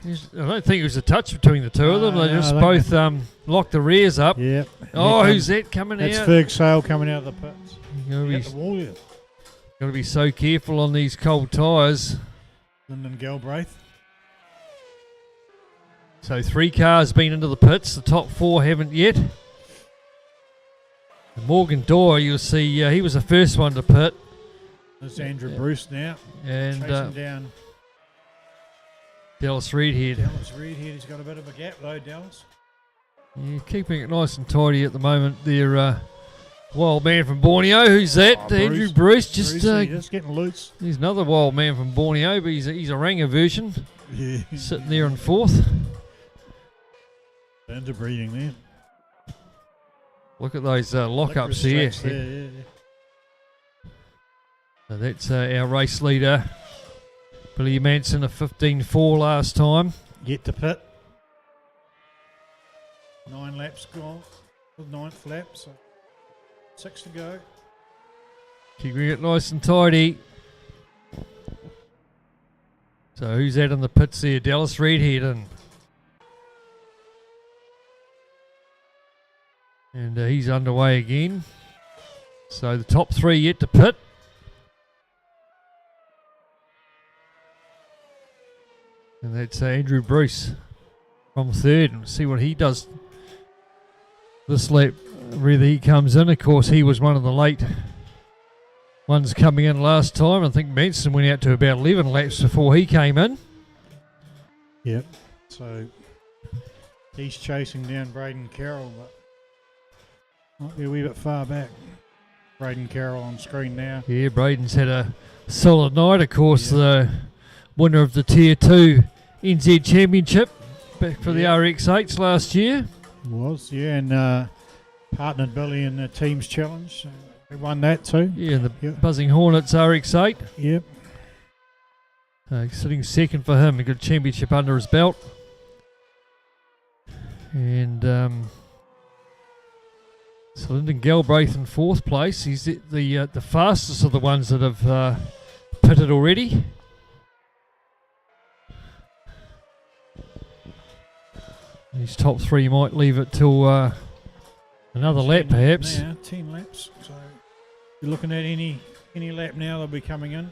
I don't think it was a touch between the two of them. They No, just I both think locked the rears up. Yep. Oh, who's that coming That's out? Ferg Sale coming out of the pits. You've Hit the wall here. got to be so careful on these cold tyres. Lyndon Galbraith. So 3 cars been into the pits. The top 4 haven't yet. And Morgan Dorr, you'll see, he was the first one to pit. There's Andrew Bruce now. And Chasing down Dallas Redhead. Dallas Redhead. He's got a bit of a gap though, Dallas. Yeah, keeping it nice and tidy at the moment. They're wild man from Borneo. Who's that? Oh, Andrew Bruce. Just getting loose. He's another wild man from Borneo, but he's a Ranger version. Yeah. Sitting there in 4th. Interbreeding there. Look at those lockups Licorice here. tracks yeah. So that's our race leader, Billy Manson, a 15-4 last time. Get to pit. 9 laps gone. The 9th lap, so 6 to go. Keeping it nice and tidy. So who's that in the pits there? Dallas Redhead in. And he's underway again. So the top three yet to pit. And that's Andrew Bruce from third. And see what he does this lap, whether he comes in. Of course, he was one of the late ones coming in last time. I think Manson went out to about 11 laps before he came in. Yep. So he's chasing down Braden Carroll, but might be a wee bit far back. Braden Carroll on screen now. Yeah, Braden's had a solid night. Of course, the winner of the Tier 2 NZ Championship back for the RX8s last year. Was, yeah, and partnered Billy in the Teams Challenge. So they won that too. Yeah, and the Buzzing Hornets RX8. Yep. Sitting second for him. A good championship under his belt. And so Lyndon Galbraith in fourth place. He's the fastest of the ones that have pitted already. These top three might leave it till another lap, perhaps. Now, 10 laps. So you're looking at any lap now, they'll be coming in.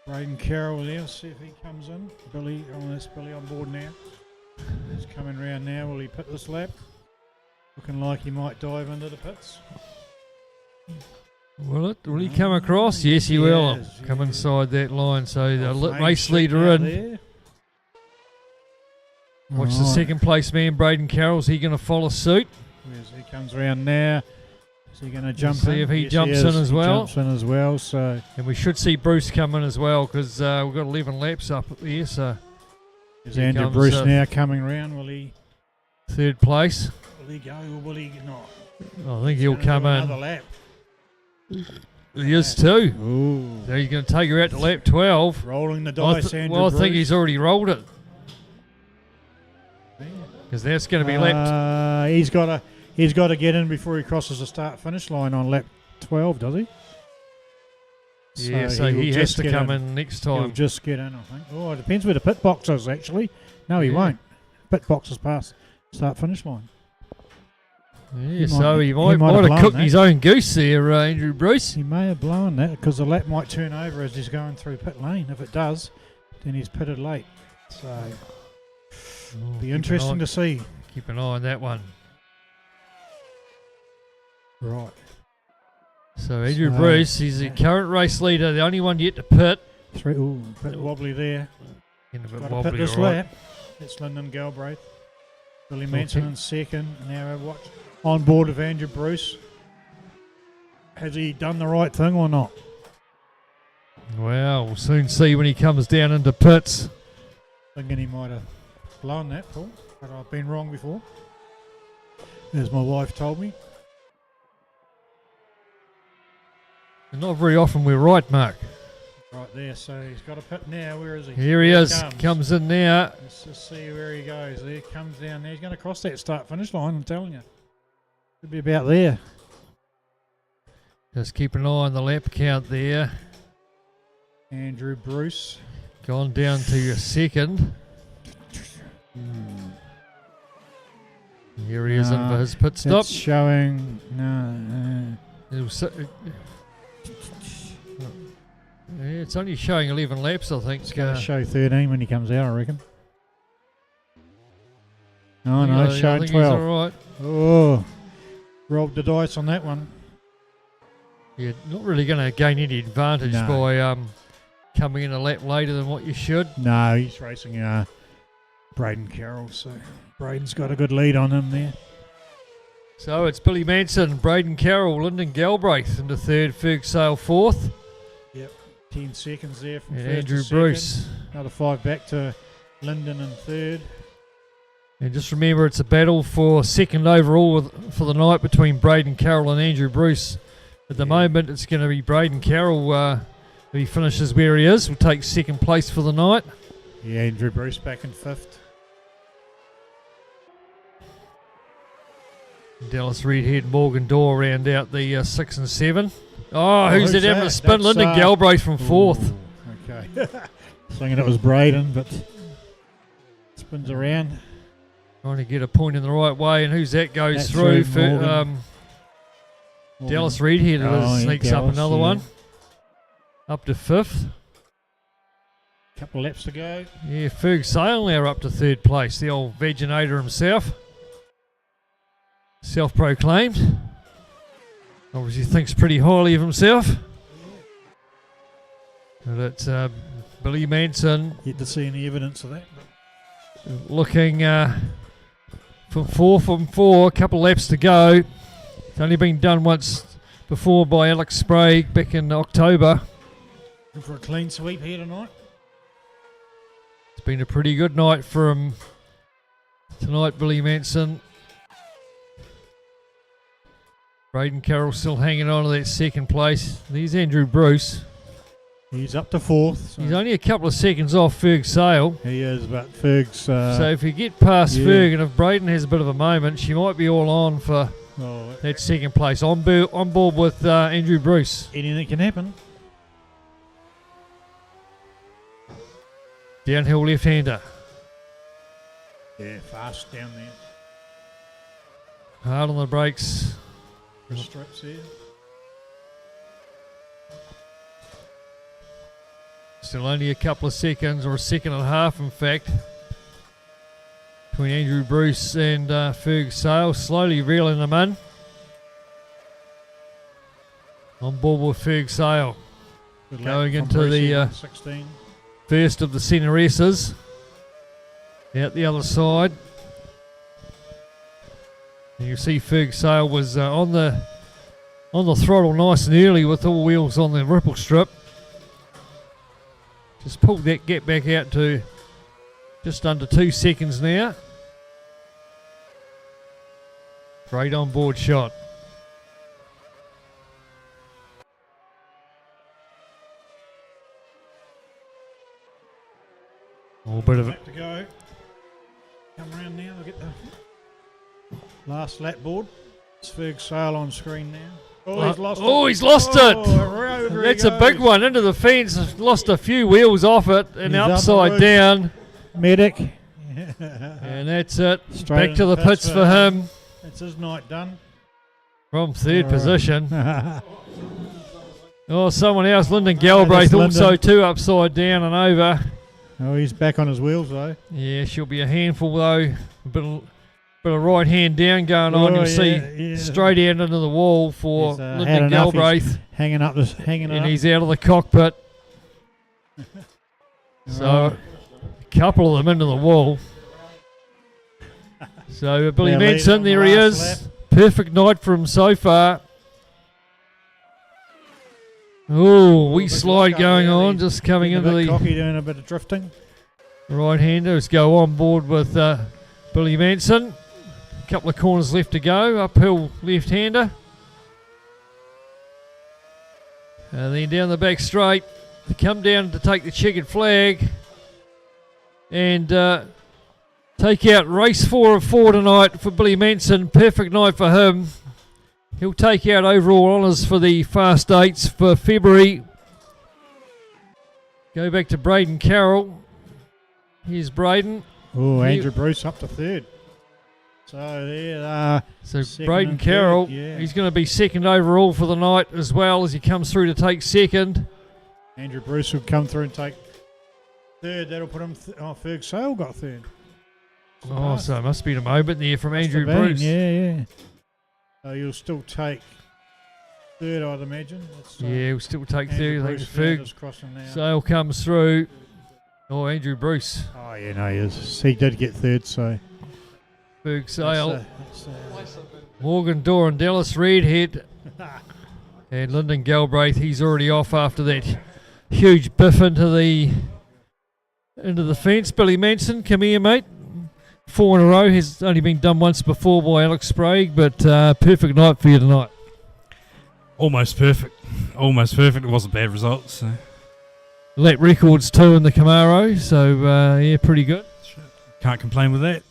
Braden Carroll there, see if he comes in. Billy, that's Billy on board now. He's coming round now. Will he pit this lap? Looking like he might dive into the pits. Will he come across? Yes, he will. Yes, Come yeah. inside that line. So the Main race street leader now in. there. Watch the Right. second place man, Braden Carroll. Is he going to follow suit? Yes, he comes round now. Is he going to jump see in? if he Yes, jumps is. in as He well. Jumps in as well. So And we should see Bruce come in as well because we've got 11 laps up there. So there's Here Andrew comes, Bruce now coming round. Will he third place. go or will he not? I think he'll Gonna come do another in. lap. He is too. Ooh. So he's going to take her out to lap 12. Rolling the I dice, Andrew I Bruce. think he's already rolled it because that's going to be lap. He's got to get in before he crosses the start finish line on lap 12, does he? Yeah, so will he has just to get come in next He'll time. just get in, I think. Oh, it depends where the pit box is, actually. No, he Yeah. won't. Pit box is past start finish line. Yeah, so he might might have have blown cooked that. his own goose there, Andrew Bruce. He may have blown that because the lap might turn over as he's going through pit lane. If it does, then he's pitted late. So Oh, be interesting to see. Keep an eye on that one. Right. So Andrew So, Bruce, he's the current race leader, the only one yet to pit. Bit wobbly there. In a bit Got to pit wobbly, this all right. lap. It's Lyndon Galbraith. Billy Manson in second. Now watch on board of Andrew Bruce. Has he done the right thing or not? Well, we'll soon see when he comes down into pits. Thinking he might have blown that, Paul, but I've been wrong before, as my wife told me. And not very often we're right, Mark. Right there, so he's got a pit now. Where is he? Here he There is. Comes in now. Let's just see where he goes. There he comes down there. He's going to cross that start-finish line, I'm telling you. Could be about there. Just keep an eye on the lap count there. Andrew Bruce. Gone down to your second. Here he is in for his pit stop. It's showing... No. Yeah, it's only showing 11 laps, I think. It's going to show 13 when he comes out, I reckon. Oh, no, I it's showing think 12. He's all right. Oh, rolled the dice on that one. You're not really going to gain any advantage No. by coming in a lap later than what you should. No, he's racing Braden Carroll, so Braden's got a good lead on him there. So it's Billy Manson, Braden Carroll, Lyndon Galbraith into third, Ferg Sale fourth, 10 seconds there from and first Andrew to second. Bruce. Another 5 back to Lyndon in third. And just remember, it's a battle for second overall for the night between Braden Carroll and Andrew Bruce. At the moment, it's going to be Braden Carroll, if he finishes where he is, will take second place for the night. Yeah, Andrew Bruce back in fifth. Dallas Redhead, Morgan Dorr round out the 6 and 7. Oh, who's who's it having that? a spin? That's, Lyndon Galbraith from fourth. Ooh, okay. Thinking it was Braden, but spins around. Trying to get a point in the right way, and who's that goes That's through? through Morgan. Dallas Redhead Oh, yeah, sneaks up Dallas, another yeah. one. Up to 5th. Couple of laps to go. Yeah, Ferg Sale now up to 3rd place. The old vaginator himself. Self-proclaimed. Obviously thinks pretty highly of himself. But it's Billy Manson Yet to see any evidence of that. looking from 4, a couple of laps to go. It's only been done once before by Alex Sprague back in October. But for a clean sweep here tonight. It's been a pretty good night for him tonight, Billy Manson. Braden Carroll still hanging on to that 2nd place. There's Andrew Bruce. He's up to 4th. So He's only a couple of seconds off Ferg Sale. he is, but Ferg's... So if you get past yeah. Ferg, and if Braden has a bit of a moment, she might be all on for well, that 2nd place. On board with Andrew Bruce. anything can happen. Downhill left-hander. Yeah, fast down there. Hard on the brakes. Strips here. Still only a couple of seconds, or a 1.5 in fact, between Andrew Bruce and Ferg Sale. Slowly reeling them in. On board with Ferg Sale. Good lap Going from into Bruce the, here, 16. First of the centre races. Out the other side. And you see Ferg Sale was on the throttle nice and early with all wheels on the ripple strip. Just pulled that gap back out to just under 2 seconds now. Great on board shot. A bit of it. Lap to go. Come around now. We'll get the last lap board. It's Ferg Sale on screen now. Oh, he's lost it. Oh, he's lost it. Over That's he a big goes. one into the fence. Lost a few wheels off it and He's up upside the down. Medic. And that's it. Straight Back to in the the pits pits for him That's his night done. from 3rd Alright. position. Oh, someone else, Lyndon that's Galbraith, also Lyndon. 2 upside down and over. Oh, he's back on his wheels though. Yeah, she'll be a handful though. A bit of right hand down going on. Oh, You'll see yeah. straight out into the wall for He's, had Lyndon enough. He's Galbraith. hanging up. And he's out of the cockpit. So Alright. a couple of them into the wall. So Billy They're leading Manson, on the there he last is. lap. Perfect night for him so far. Oh, wee Big slide lock up going there. on, He's just coming getting a into bit the cocky, doing a bit of drifting. right-handers. Go on board with Billy Manson. A couple of corners left to go. Uphill left-hander. And then down the back straight. To come down to take the checkered flag. And take out race 4 of 4 tonight for Billy Manson. Perfect night for him. He'll take out overall honours for the Fast 8s for February. Go back to Braden Carroll. Here's Braden. Oh, He- Andrew Bruce up to 3rd. So there, So second Braden and Carroll, third, yeah. he's going to be 2nd overall for the night as well as he comes through to take 2nd. Andrew Bruce will come through and take 3rd. That'll put him. Ferg Sale got 3rd. Oh, so it must be a moment there from Must Andrew have been, Bruce. Yeah. So you'll still take 3rd, I'd imagine. That's, Yeah, he'll still take Andrew 3rd. I think Bruce Ferg is crossing now. Sale comes through. Oh, Andrew Bruce. Oh yeah, no, he is. He did get 3rd, so. Ferg Sale. That's, Morgan Doran, Dallas Redhead. And Lyndon Galbraith, he's already off after that huge biff into the fence. Billy Manson, come here, mate. 4 in a row, has only been done once before by Alex Sprague, but perfect night for you tonight. Almost perfect. Almost perfect. It wasn't bad results. So. Lap records 2 in the Camaro, so yeah, pretty good. Can't complain with that.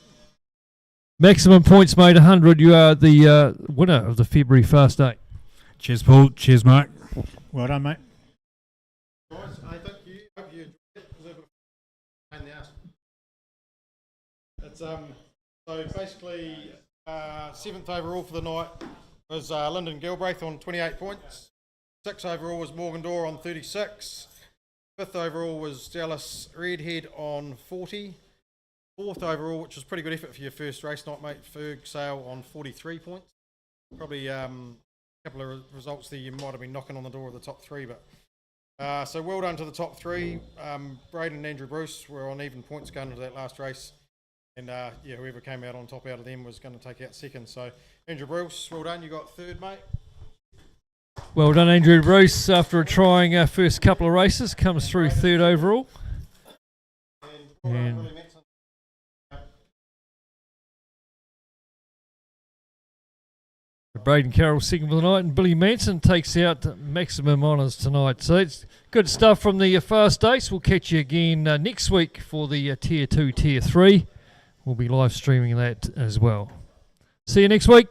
Maximum points made 100. You are the winner of the February Fast 8. Cheers, Paul. Cheers, Mark. well done, mate. Guys, I think you hope you enjoyed it. It was a bit of a pain in the ass. It's so basically 7th overall for the night was Lyndon Gilbraith on 28 points. 6th overall was Morgan Dorr on 36. 5th overall was Dallas Redhead on 40. 4th overall, which was pretty good effort for your first race night, mate, Ferg Sale on 43 points. Probably a couple of results there you might have been knocking on the door of the top 3, but so well done to the top 3. Braden and Andrew Bruce were on even points going into that last race, and yeah, whoever came out on top out of them was going to take out 2nd. So Andrew Bruce, well done, you got 3rd, mate. Well done, Andrew Bruce. After trying our first couple of races, comes through 3rd overall. And Braden Carroll 2nd for the night, and Billy Manson takes out maximum honours tonight. So it's good stuff from the Fast 8. We'll catch you again next week for the Tier 2, Tier 3. We'll be live streaming that as well. See you next week.